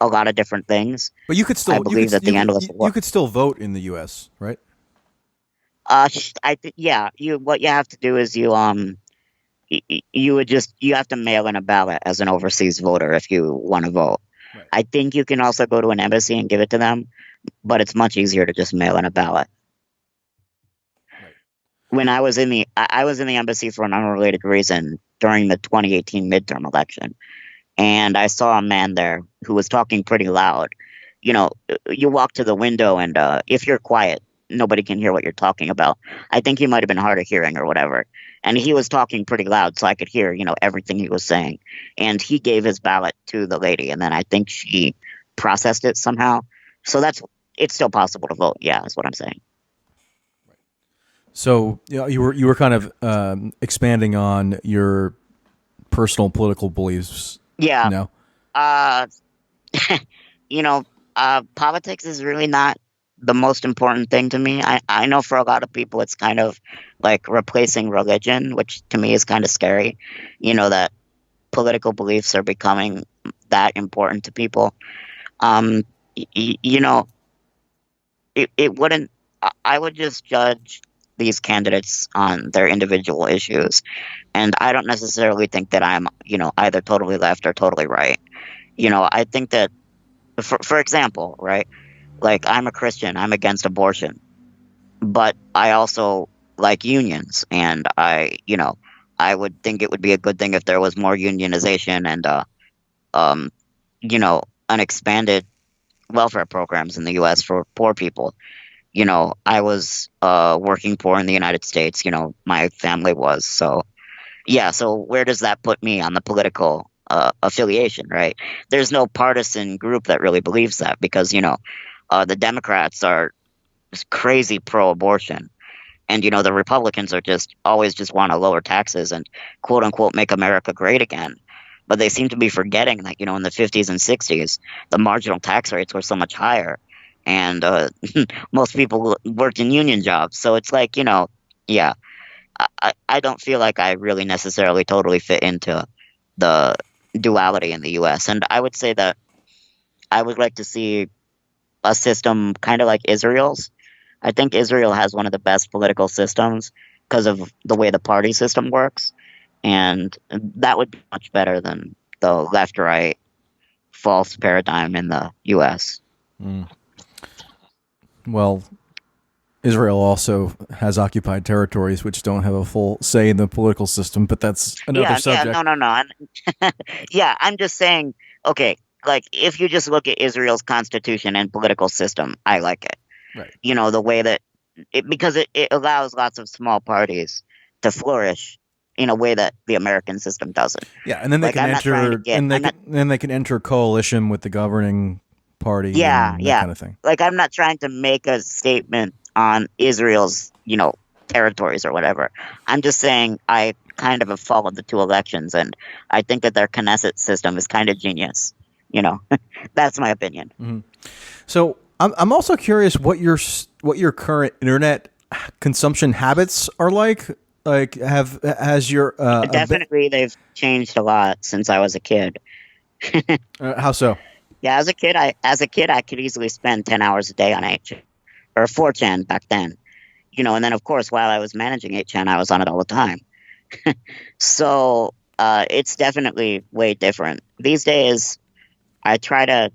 a lot of different things. But you could still, I believe that the endless you could still vote in the U.S., right? Yeah. What you have to do is you have to mail in a ballot as an overseas voter if you want to vote. Right. I think you can also go to an embassy and give it to them, but it's much easier to just mail in a ballot. Right. When I was in the embassy for an unrelated reason during the 2018 midterm election, and I saw a man there who was talking pretty loud. You walk to the window, and if you're quiet, nobody can hear what you're talking about. I think he might have been hard of hearing or whatever. And he was talking pretty loud, so I could hear, everything he was saying. And he gave his ballot to the lady, and then I think she processed it somehow. So it's still possible to vote. Yeah, that's what I'm saying. So you were kind of expanding on your personal political beliefs. Yeah. No. Politics is really not the most important thing to me. I know for a lot of people it's kind of like replacing religion, which to me is kind of scary. That political beliefs are becoming that important to people. It wouldn't. I would just judge these candidates on their individual issues, and I don't necessarily think that I'm, either totally left or totally right. I think that, for example, right, like I'm a Christian, I'm against abortion, but I also like unions, and I would think it would be a good thing if there was more unionization and, um, an expanded welfare programs in the U.S. for poor people. I was working poor in the United States. My family was. So, yeah. So where does that put me on the political affiliation, right? There's no partisan group that really believes that because, the Democrats are just crazy pro-abortion. And, the Republicans are just always just want to lower taxes and quote unquote make America great again. But they seem to be forgetting that, in the 50s and 60s, the marginal tax rates were so much higher. And most people worked in union jobs. So it's like, yeah, I don't feel like I really necessarily totally fit into the duality in the U.S. And I would say that I would like to see a system kind of like Israel's. I think Israel has one of the best political systems because of the way the party system works. And that would be much better than the left right false paradigm in the U.S. Mm. Well, Israel also has occupied territories which don't have a full say in the political system, but that's another subject. Yeah, no. Yeah, I'm just saying, okay, like if you just look at Israel's constitution and political system, I like it. Right. The way that because it allows lots of small parties to flourish in a way that the American system doesn't. Yeah, and then they can enter, then they can enter coalition with the governing party. Yeah, and that kind of thing. Like I'm not trying to make a statement on Israel's, territories or whatever. I'm just saying I kind of have followed the two elections, and I think that their Knesset system is kind of genius. That's my opinion. Mm-hmm. So I'm also curious what your current internet consumption habits are like. Like, has your definitely they've changed a lot since I was a kid. How so? Yeah, as a kid I could easily spend 10 hours a day on 8chan or 4chan back then. And then of course while I was managing 8chan I was on it all the time. So it's definitely way different. These days I try to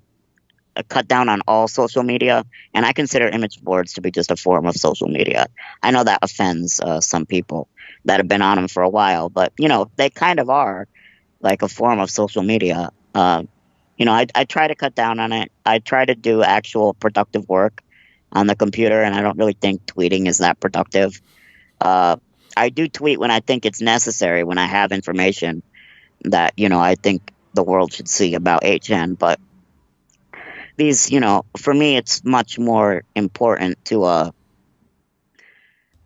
cut down on all social media, and I consider image boards to be just a form of social media. I know that offends some people that have been on them for a while, but they kind of are like a form of social media. I try to cut down on it. I try to do actual productive work on the computer, and I don't really think tweeting is that productive. I do tweet when I think it's necessary, when I have information that I think the world should see about 8chan, but these, for me, it's much more important to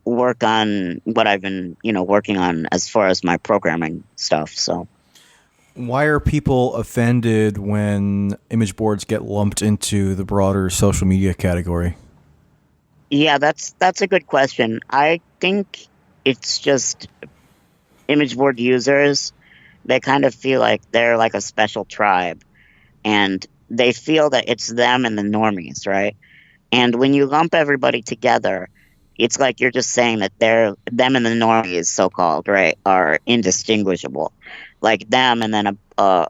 work on what I've been, working on as far as my programming stuff. So, why are people offended when image boards get lumped into the broader social media category? Yeah, that's a good question. I think it's just image board users. They kind of feel like they're like a special tribe, and they feel that it's them and the normies, right? And when you lump everybody together, it's like you're just saying that them and the normies, so-called, right, are indistinguishable. Like them and then a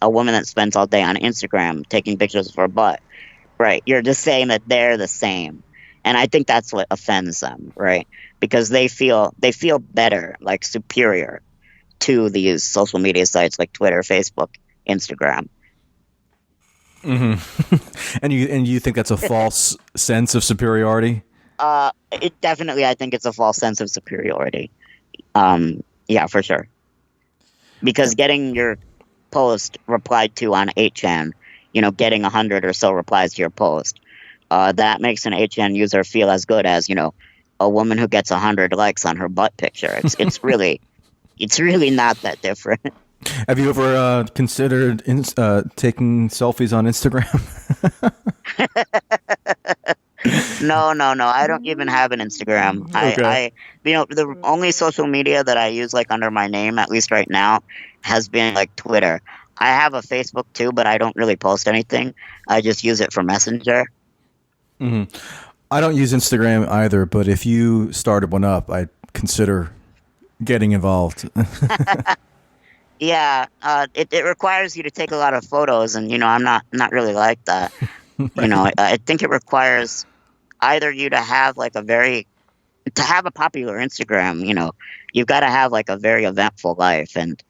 woman that spends all day on Instagram taking pictures of her butt, right? You're just saying that they're the same. And I think that's what offends them, right? Because they feel better, like superior to these social media sites like Twitter, Facebook, Instagram. Mm-hmm. and you think that's a false sense of superiority? It definitely, I think it's a false sense of superiority. Yeah, for sure. Because getting your post replied to on 8chan, getting 100 or so replies to your post, that makes an 8chan user feel as good as, a woman who gets 100 likes on her butt picture. It's really not that different. Have you ever considered taking selfies on Instagram? No. I don't even have an Instagram. Okay. The only social media that I use like under my name, at least right now, has been like Twitter. I have a Facebook too, but I don't really post anything. I just use it for Messenger. Mm-hmm. I don't use Instagram either, but if you started one up, I'd consider getting involved. Yeah, it requires you to take a lot of photos, and I'm not really like that. Right. I think it requires either you to have like to have a popular Instagram. You've got to have like a very eventful life, and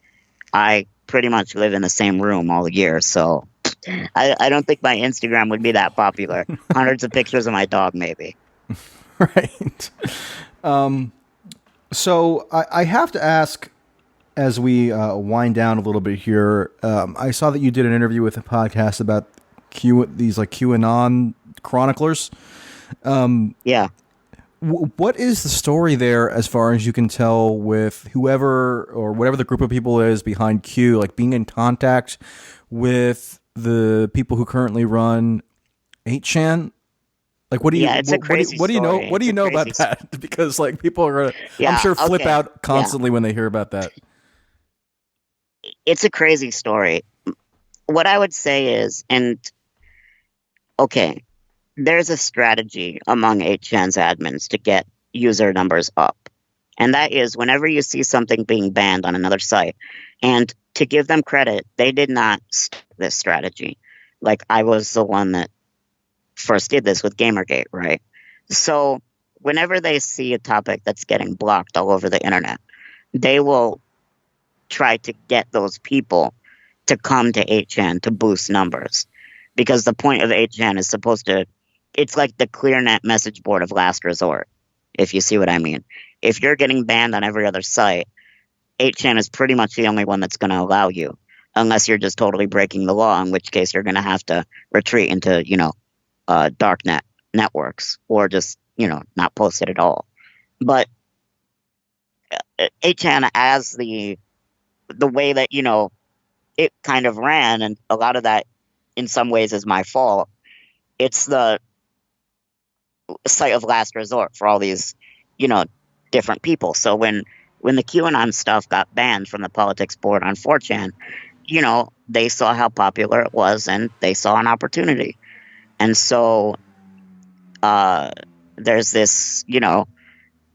I pretty much live in the same room all year, so I don't think my Instagram would be that popular. Hundreds of pictures of my dog, maybe. Right. So I have to ask, as we wind down a little bit here, I saw that you did an interview with a podcast about these like QAnon chroniclers. Yeah. What is the story there, as far as you can tell, with whoever or whatever the group of people is behind Q, like being in contact with the people who currently run 8chan? Like, what do you Yeah, it's a crazy what do you know? story. What do It's you a know crazy. about that? Because like people are gonna, I'm Yeah. sure, flip Okay. out Yeah, constantly when they hear about that. it's a crazy story. What I would say is, and okay, there's a strategy among 8chan's admins to get user numbers up. And that is whenever you see something being banned on another site, and to give them credit, they did not start this strategy. Like, I was the one that first did this with Gamergate, right? So whenever they see a topic that's getting blocked all over the internet, they will try to get those people to come to 8chan to boost numbers. Because the point of 8chan is supposed to, it's like the ClearNet message board of last resort, if you see what I mean. If you're getting banned on every other site, 8chan is pretty much the only one that's going to allow you, unless you're just totally breaking the law, in which case you're going to have to retreat into, darknet networks, or just, not post it at all. But 8chan, as the way that, it kind of ran, and a lot of that in some ways is my fault. It's the site of last resort for all these, you know, different people. So when the QAnon stuff got banned from the politics board on 4chan, they saw how popular it was and they saw an opportunity. And so uh, there's this,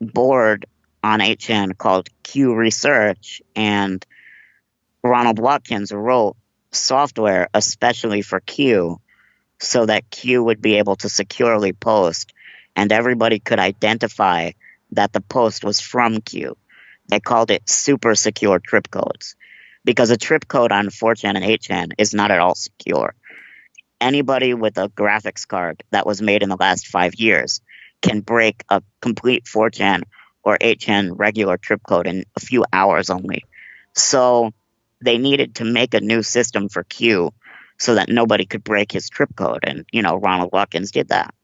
board on 8chan called Q Research, and Ronald Watkins wrote software especially for Q so that Q would be able to securely post and everybody could identify that the post was from Q. They called it super secure trip codes because a trip code on 4chan and 8chan is not at all secure. Anybody with a graphics card that was made in the last 5 years can break a complete 4chan or 8chan regular trip code in a few hours only. So they needed to make a new system for Q so that nobody could break his trip code. And, Ronald Watkins did that.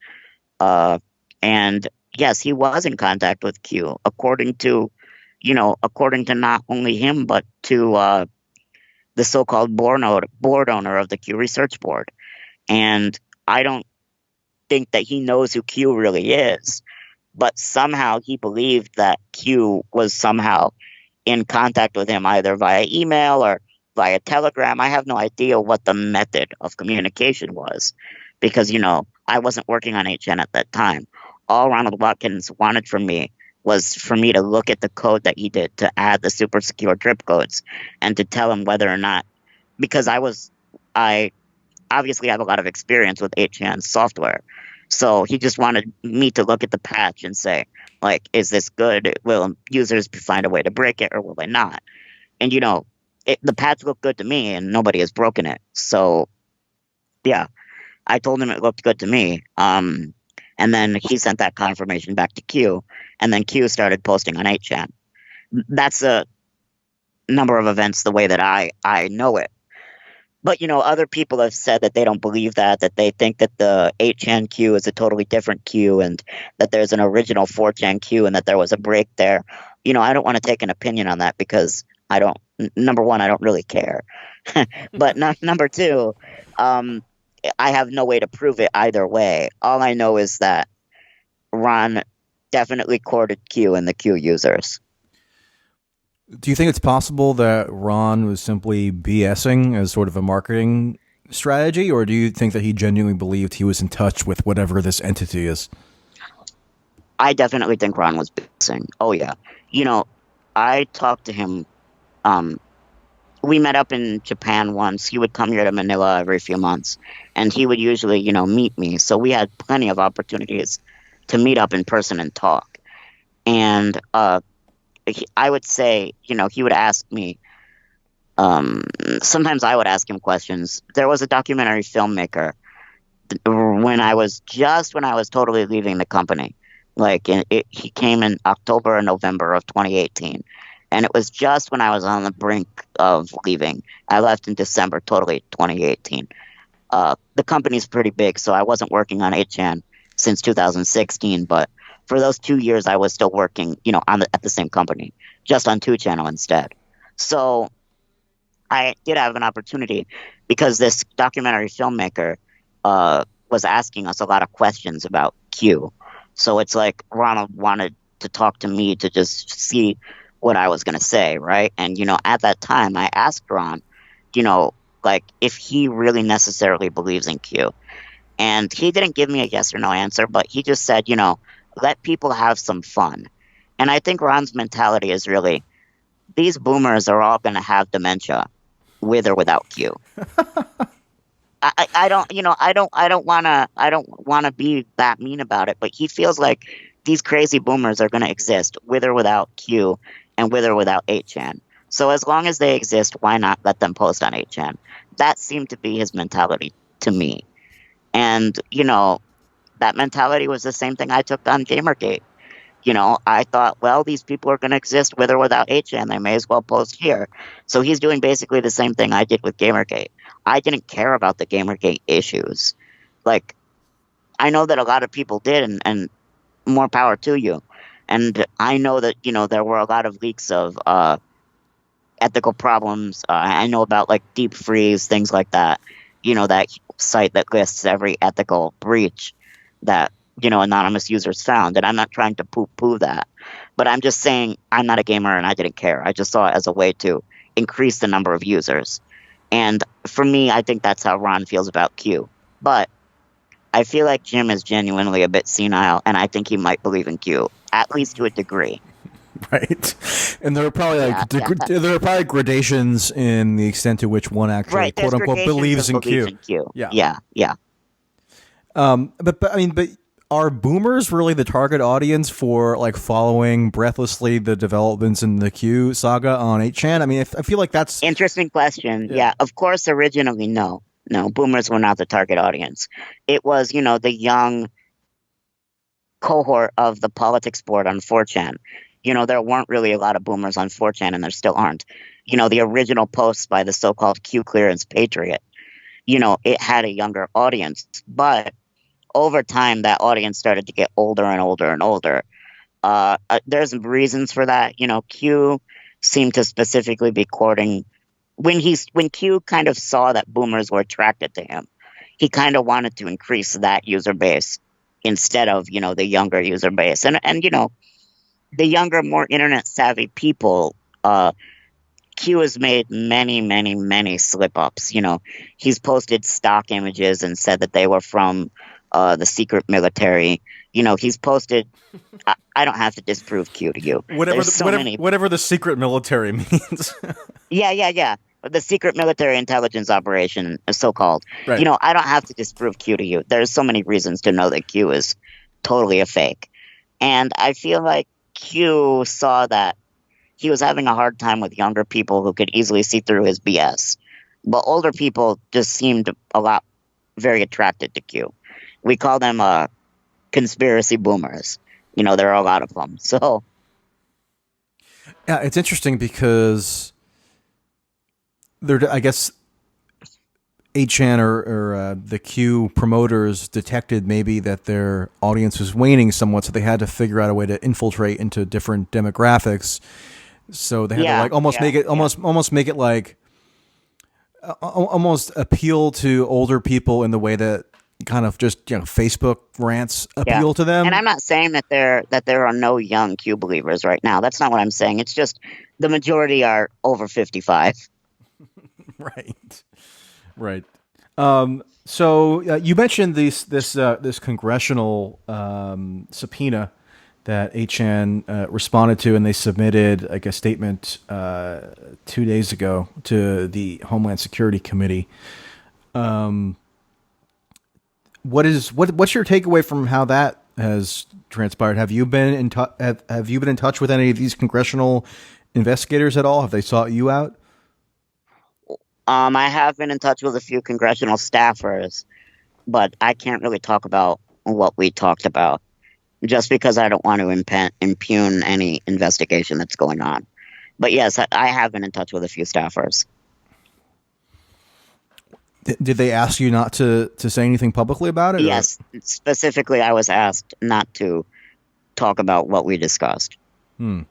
And yes, he was in contact with Q, according to not only him, but to the so-called board owner of the Q Research Board. And I don't think that he knows who Q really is, but somehow he believed that Q was somehow in contact with him either via email or via telegram. I have no idea what the method of communication was because, I wasn't working on 8chan at that time. All Ronald Watkins wanted from me was for me to look at the code that he did to add the super secure trip codes and to tell him whether or not, because I obviously have a lot of experience with 8chan software. So he just wanted me to look at the patch and say, like, is this good? Will users find a way to break it or will they not? And, the patch looked good to me and nobody has broken it. So, yeah, I told him it looked good to me. And then he sent that confirmation back to Q. And then Q started posting on 8chan. That's a number of events the way that I know it. But, other people have said that they don't believe that they think that the 8chan queue is a totally different queue and that there's an original 4chan queue and that there was a break there. I don't want to take an opinion on that because number one, I don't really care. But number two, um, I have no way to prove it either way. All I know is that Ron definitely courted Q and the Q users. Do you think it's possible that Ron was simply BSing as sort of a marketing strategy, or do you think that he genuinely believed he was in touch with whatever this entity is? I definitely think Ron was BSing. Oh, yeah. I talked to him. We met up in Japan once. He would come here to Manila every few months, and he would usually, meet me. So we had plenty of opportunities to meet up in person and talk. And I would say, he would ask me. Sometimes I would ask him questions. There was a documentary filmmaker when I was totally leaving the company. Like he came in October or November of 2018, and it was just when I was on the brink of leaving. I left in December, totally 2018. The company's pretty big, so I wasn't working on 8chan since 2016. But for those 2 years, I was still working, at the same company, just on 2 channel instead. So I did have an opportunity because this documentary filmmaker was asking us a lot of questions about Q. So it's like Ronald wanted to talk to me to just see what I was going to say, right? And, at that time, I asked Ron, like if he really necessarily believes in Q. And he didn't give me a yes or no answer, but he just said, let people have some fun. And I think Ron's mentality is really, these boomers are all going to have dementia with or without Q. I don't, I don't want to be that mean about it, but he feels like these crazy boomers are going to exist with or without Q and with or without 8chan. So as long as they exist, why not let them post on 8chan? That seemed to be his mentality to me. And, that mentality was the same thing I took on Gamergate. I thought, well, these people are going to exist with or without 8chan. They may as well post here. So he's doing basically the same thing I did with Gamergate. I didn't care about the Gamergate issues. Like, I know that a lot of people did, and more power to you. And I know that, there were a lot of leaks of ethical problems. I know about, like, deep freeze, things like that. That site that lists every ethical breach that anonymous users found. And I'm not trying to poo-poo that, but I'm just saying I'm not a gamer and I didn't care. I just saw it as a way to increase the number of users. And for me, I think that's how Ron feels about Q. But I feel like Jim is genuinely a bit senile, and I think he might believe in Q, at least to a degree. Right. And there are probably there are probably gradations in the extent to which one actually quote unquote believes in Q. Yeah. But are boomers really the target audience for like following breathlessly the developments in the Q saga on 8chan? I mean, I feel like that's interesting question. Yeah, of course, originally, no, boomers were not the target audience. It was, the young cohort of the politics board on 4chan. There weren't really a lot of boomers on 4chan, and there still aren't. The original posts by the so-called Q clearance patriot, it had a younger audience, but over time, that audience started to get older and older and older. There's reasons for that. Q seemed to specifically be courting when Q kind of saw that boomers were attracted to him. He kind of wanted to increase that user base instead of the younger user base, and the younger, more internet savvy people. Q has made many, many, many slip ups. He's posted stock images and said that they were from the secret military. He's posted. I don't have to disprove Q to you. Whatever the secret military means. Yeah. The secret military intelligence operation, so called. Right. I don't have to disprove Q to you. There's so many reasons to know that Q is totally a fake, and I feel like Q saw that he was having a hard time with younger people who could easily see through his BS, but older people just seemed very attracted to Q. We call them conspiracy boomers. There are a lot of them. So, yeah, it's interesting because I guess 8chan or the Q promoters detected maybe that their audience was waning somewhat, so they had to figure out a way to infiltrate into different demographics. So they had to like almost make it like almost appeal to older people in the way that kind of just Facebook rants appeal to them. And I'm not saying that there are no young Q believers right now. That's not what I'm saying. It's just the majority are over 55. Right. So you mentioned this congressional subpoena that 8chan responded to, and they submitted like a statement 2 days ago to the Homeland Security Committee. What's your takeaway from how that has transpired? Have you been in touch with any of these congressional investigators at all? Have they sought you out? I have been in touch with a few congressional staffers, but I can't really talk about what we talked about just because I don't want to impugn any investigation that's going on. But yes, I have been in touch with a few staffers. Did they ask you not to say anything publicly about it? Yes, specifically I was asked not to talk about what we discussed. Hmm.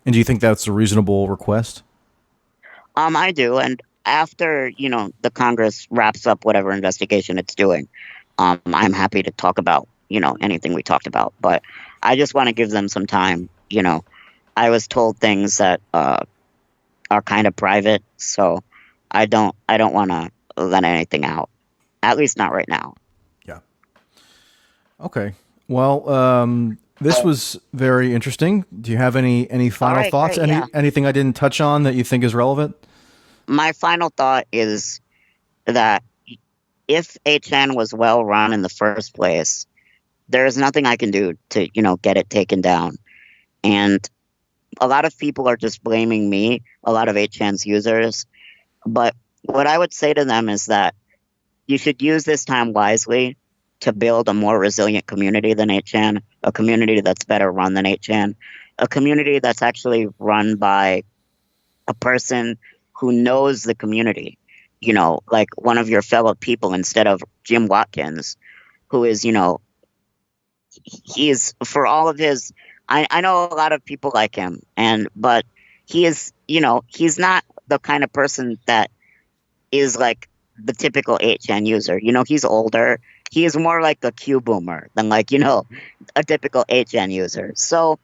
And do you think that's a reasonable request? I do, and after the Congress wraps up whatever investigation it's doing, I'm happy to talk about anything we talked about. But I just want to give them some time. I was told things that are kind of private, so I don't want to let anything out. At least not right now. Yeah. Okay. Well, this was very interesting. Do you have any All final right, thoughts? great. Yeah. Anything I didn't touch on that you think is relevant? My final thought is that if HN was well run in the first place, there is nothing I can do to, get it taken down. And a lot of people are just blaming me, a lot of HN's users. But what I would say to them is that you should use this time wisely to build a more resilient community than HN, a community that's better run than HN, a community that's actually run by a person who knows the community, like one of your fellow people instead of Jim Watkins, who is, he's for all of his. I know a lot of people like him, but he is, he's not the kind of person that is like the typical HN user. He's older. He is more like a Q boomer than like, a typical HN user. So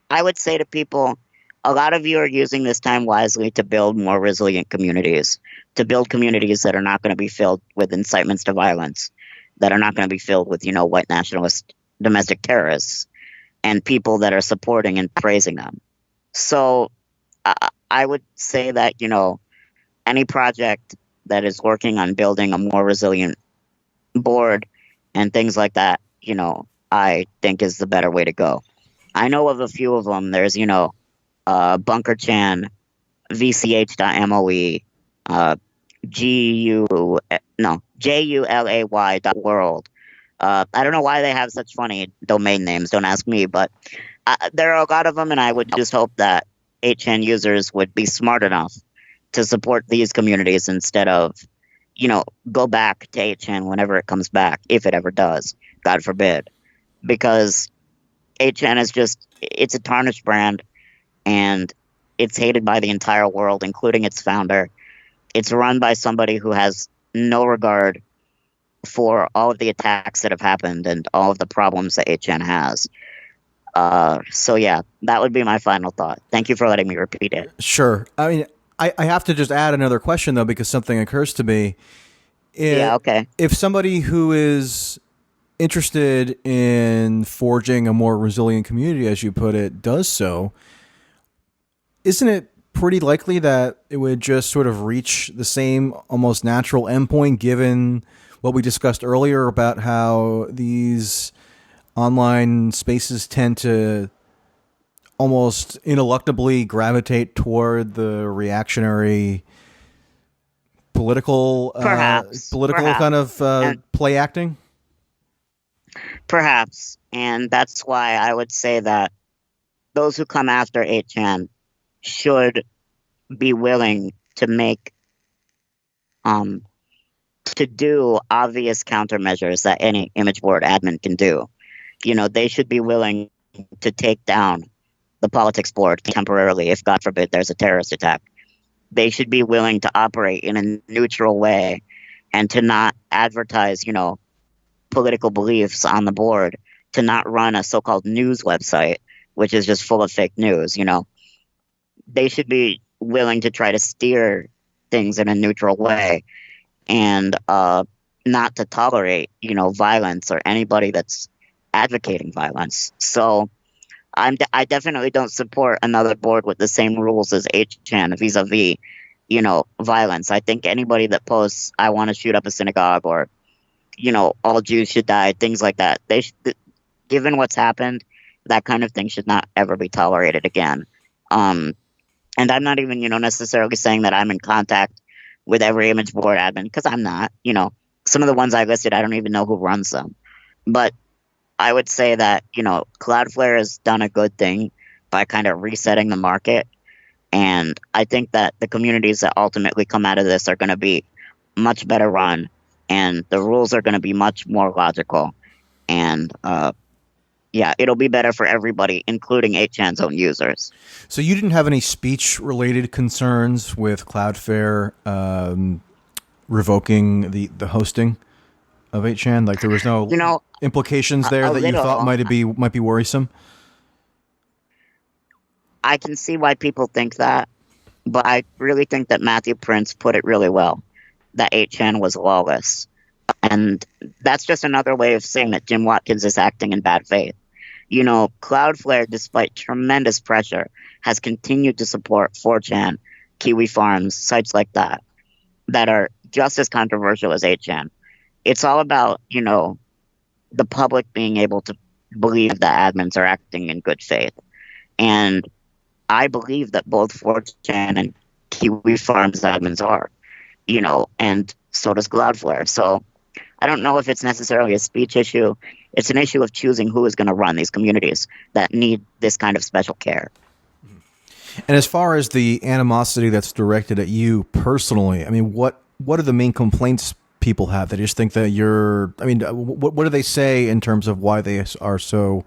I would say to people, a lot of you are using this time wisely to build more resilient communities, to build communities that are not going to be filled with incitements to violence, that are not going to be filled with, white nationalist domestic terrorists and people that are supporting and praising them. So I would say that, any project that is working on building a more resilient board and things like that, I think is the better way to go. I know of a few of them. There's, Bunker Chan, VCH.moe, GU, no, JULAY.world. I don't know why they have such funny domain names. Don't ask me, but there are a lot of them, and I would just hope that HN users would be smart enough to support these communities instead of, go back to HN whenever it comes back, if it ever does, God forbid, because HN is it's a tarnished brand, and it's hated by the entire world, including its founder. It's run by somebody who has no regard for all of the attacks that have happened and all of the problems that HN has. So yeah, that would be my final thought. Thank you for letting me repeat it. Sure. I mean, I have to just add another question though, because something occurs to me. Yeah, okay. If somebody who is interested in forging a more resilient community, as you put it, does so, isn't it pretty likely that it would just sort of reach the same almost natural endpoint given what we discussed earlier about how these online spaces tend to almost ineluctably gravitate toward the reactionary political Perhaps, kind of and play acting? perhaps, and that's why I would say that those who come after HN should be willing to make um to do obvious countermeasures that any image board admin can do. They should be willing to take down the politics board temporarily if, God forbid, there's a terrorist attack. They should be willing to operate in a neutral way and to not advertise, political beliefs on the board, to not run a so-called news website, which is just full of fake news. They should be willing to try to steer things in a neutral way and not to tolerate, violence or anybody that's advocating violence. So I definitely don't support another board with the same rules as HN vis-a-vis, violence. I think anybody that posts, I want to shoot up a synagogue or, all Jews should die, things like that, given what's happened, that kind of thing should not ever be tolerated again. And I'm not even, necessarily saying that I'm in contact with every image board admin, because I'm not. Some of the ones I listed, I don't even know who runs them. But I would say that, Cloudflare has done a good thing by kind of resetting the market. And I think that the communities that ultimately come out of this are going to be much better run, and the rules are going to be much more logical. And yeah, it'll be better for everybody, including 8chan's own users. So you didn't have any speech-related concerns with CloudFlare revoking the hosting of 8chan? Like there was no You know, implications there a that you thought little. might be worrisome? I can see why people think that, but I really think that Matthew Prince put it really well, that 8chan was lawless. And that's just another way of saying that Jim Watkins is acting in bad faith. You know, Cloudflare, despite tremendous pressure, has continued to support 4chan, Kiwi Farms, sites like that, that are just as controversial as 8chan. It's all about, you know, the public being able to believe that admins are acting in good faith. And I believe that both 4chan and Kiwi Farms admins are, you know, and so does Cloudflare. So I don't know if it's necessarily a speech issue. It's an issue of choosing who is going to run these communities that need this kind of special care. And as far as the animosity that's directed at you personally, I mean, what are the main complaints people have? They just think that you're, I mean, what do they say in terms of why they are so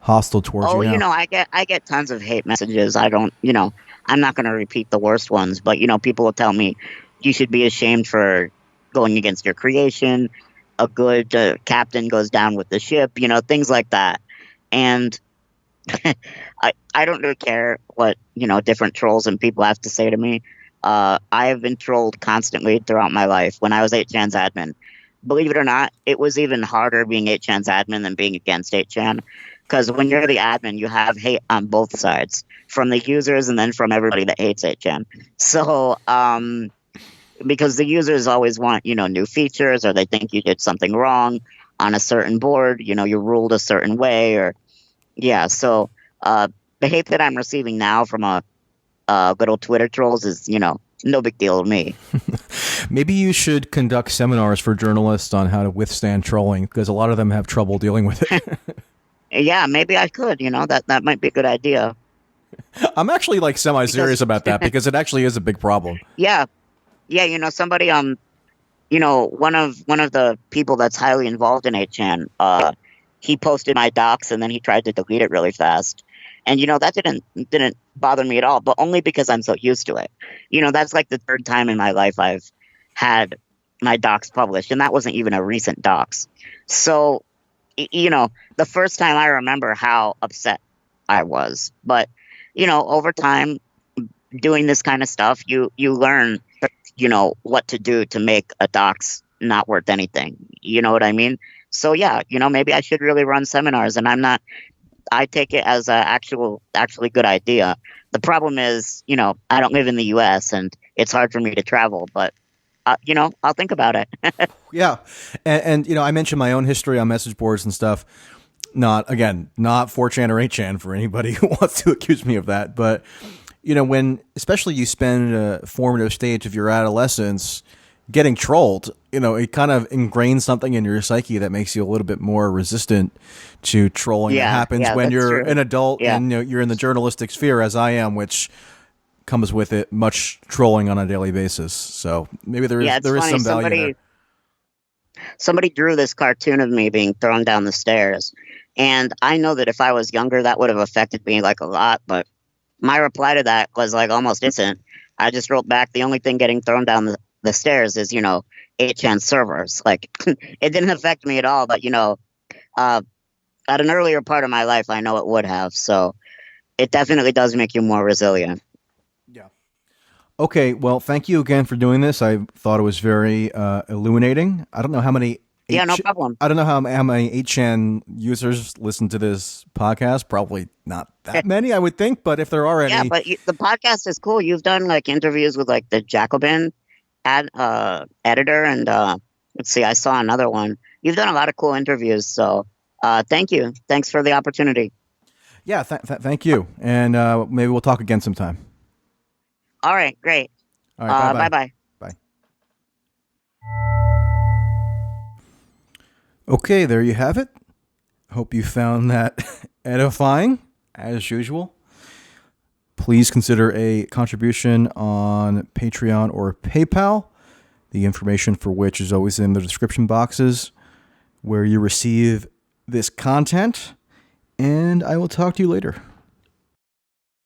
hostile towards you now? You know, I get tons of hate messages. I don't, you know, I'm not going to repeat the worst ones, but, you know, people will tell me you should be ashamed for going against your creation. A good captain goes down with the ship, you know, things like that. And I don't really care what, you know, different trolls and people have to say to me. I have been trolled constantly throughout my life. When I was 8chan's admin, believe it or not, it was even harder being 8chan's admin than being against 8chan. Because when you're the admin, you have hate on both sides, from the users and then from everybody that hates 8chan. So, because the users always want, you know, new features, or they think you did something wrong on a certain board, you know, you ruled a certain way, or yeah. So the hate that I'm receiving now from good old Twitter trolls is, you know, no big deal to me. Maybe you should conduct seminars for journalists on how to withstand trolling, because a lot of them have trouble dealing with it. Yeah, maybe I could, you know, that might be a good idea. I'm actually like semi-serious about that because it actually is a big problem. Yeah. Yeah, you know, somebody, you know, one of the people that's highly involved in 8chan, he posted my docs and then he tried to delete it really fast. And, you know, that didn't bother me at all, but only because I'm so used to it. You know, that's like the third time in my life I've had my docs published, and that wasn't even a recent docs. So, you know, the first time I remember how upset I was. But, you know, over time, doing this kind of stuff, you learn, you know, what to do to make a docs not worth anything. You know what I mean? So yeah, you know, maybe I should really run seminars, and I take it as a actually good idea. The problem is, you know, I don't live in the US and it's hard for me to travel, but you know, I'll think about it. Yeah. And, you know, I mentioned my own history on message boards and stuff. Not 4chan or 8chan for anybody who wants to accuse me of that. But, you know, when especially you spend a formative stage of your adolescence getting trolled, you know, it kind of ingrains something in your psyche that makes you a little bit more resistant to trolling that happens when you're an adult and, you know, you're in the journalistic sphere, as I am, which comes with it much trolling on a daily basis. So maybe there is some value there. Somebody drew this cartoon of me being thrown down the stairs, and I know that if I was younger, that would have affected me like a lot. But my reply to that was like almost instant. I just wrote back, the only thing getting thrown down the stairs is, you know, 8chan servers. Like, it didn't affect me at all, but, you know, at an earlier part of my life, I know it would have. So it definitely does make you more resilient. Yeah. Okay. Well, thank you again for doing this. I thought it was very illuminating. I don't know how many. No problem. I don't know how many 8chan users listen to this podcast. Probably not that many, I would think. But if there are any, yeah. But the podcast is cool. You've done like interviews with like the Jacobin editor, and let's see, I saw another one. You've done a lot of cool interviews, so thank you. Thanks for the opportunity. Yeah, thank you, and maybe we'll talk again sometime. All right, great. All right, bye. Bye. Okay, there you have it. Hope you found that edifying, as usual. Please consider a contribution on Patreon or PayPal, the information for which is always in the description boxes where you receive this content. and I will talk to you later.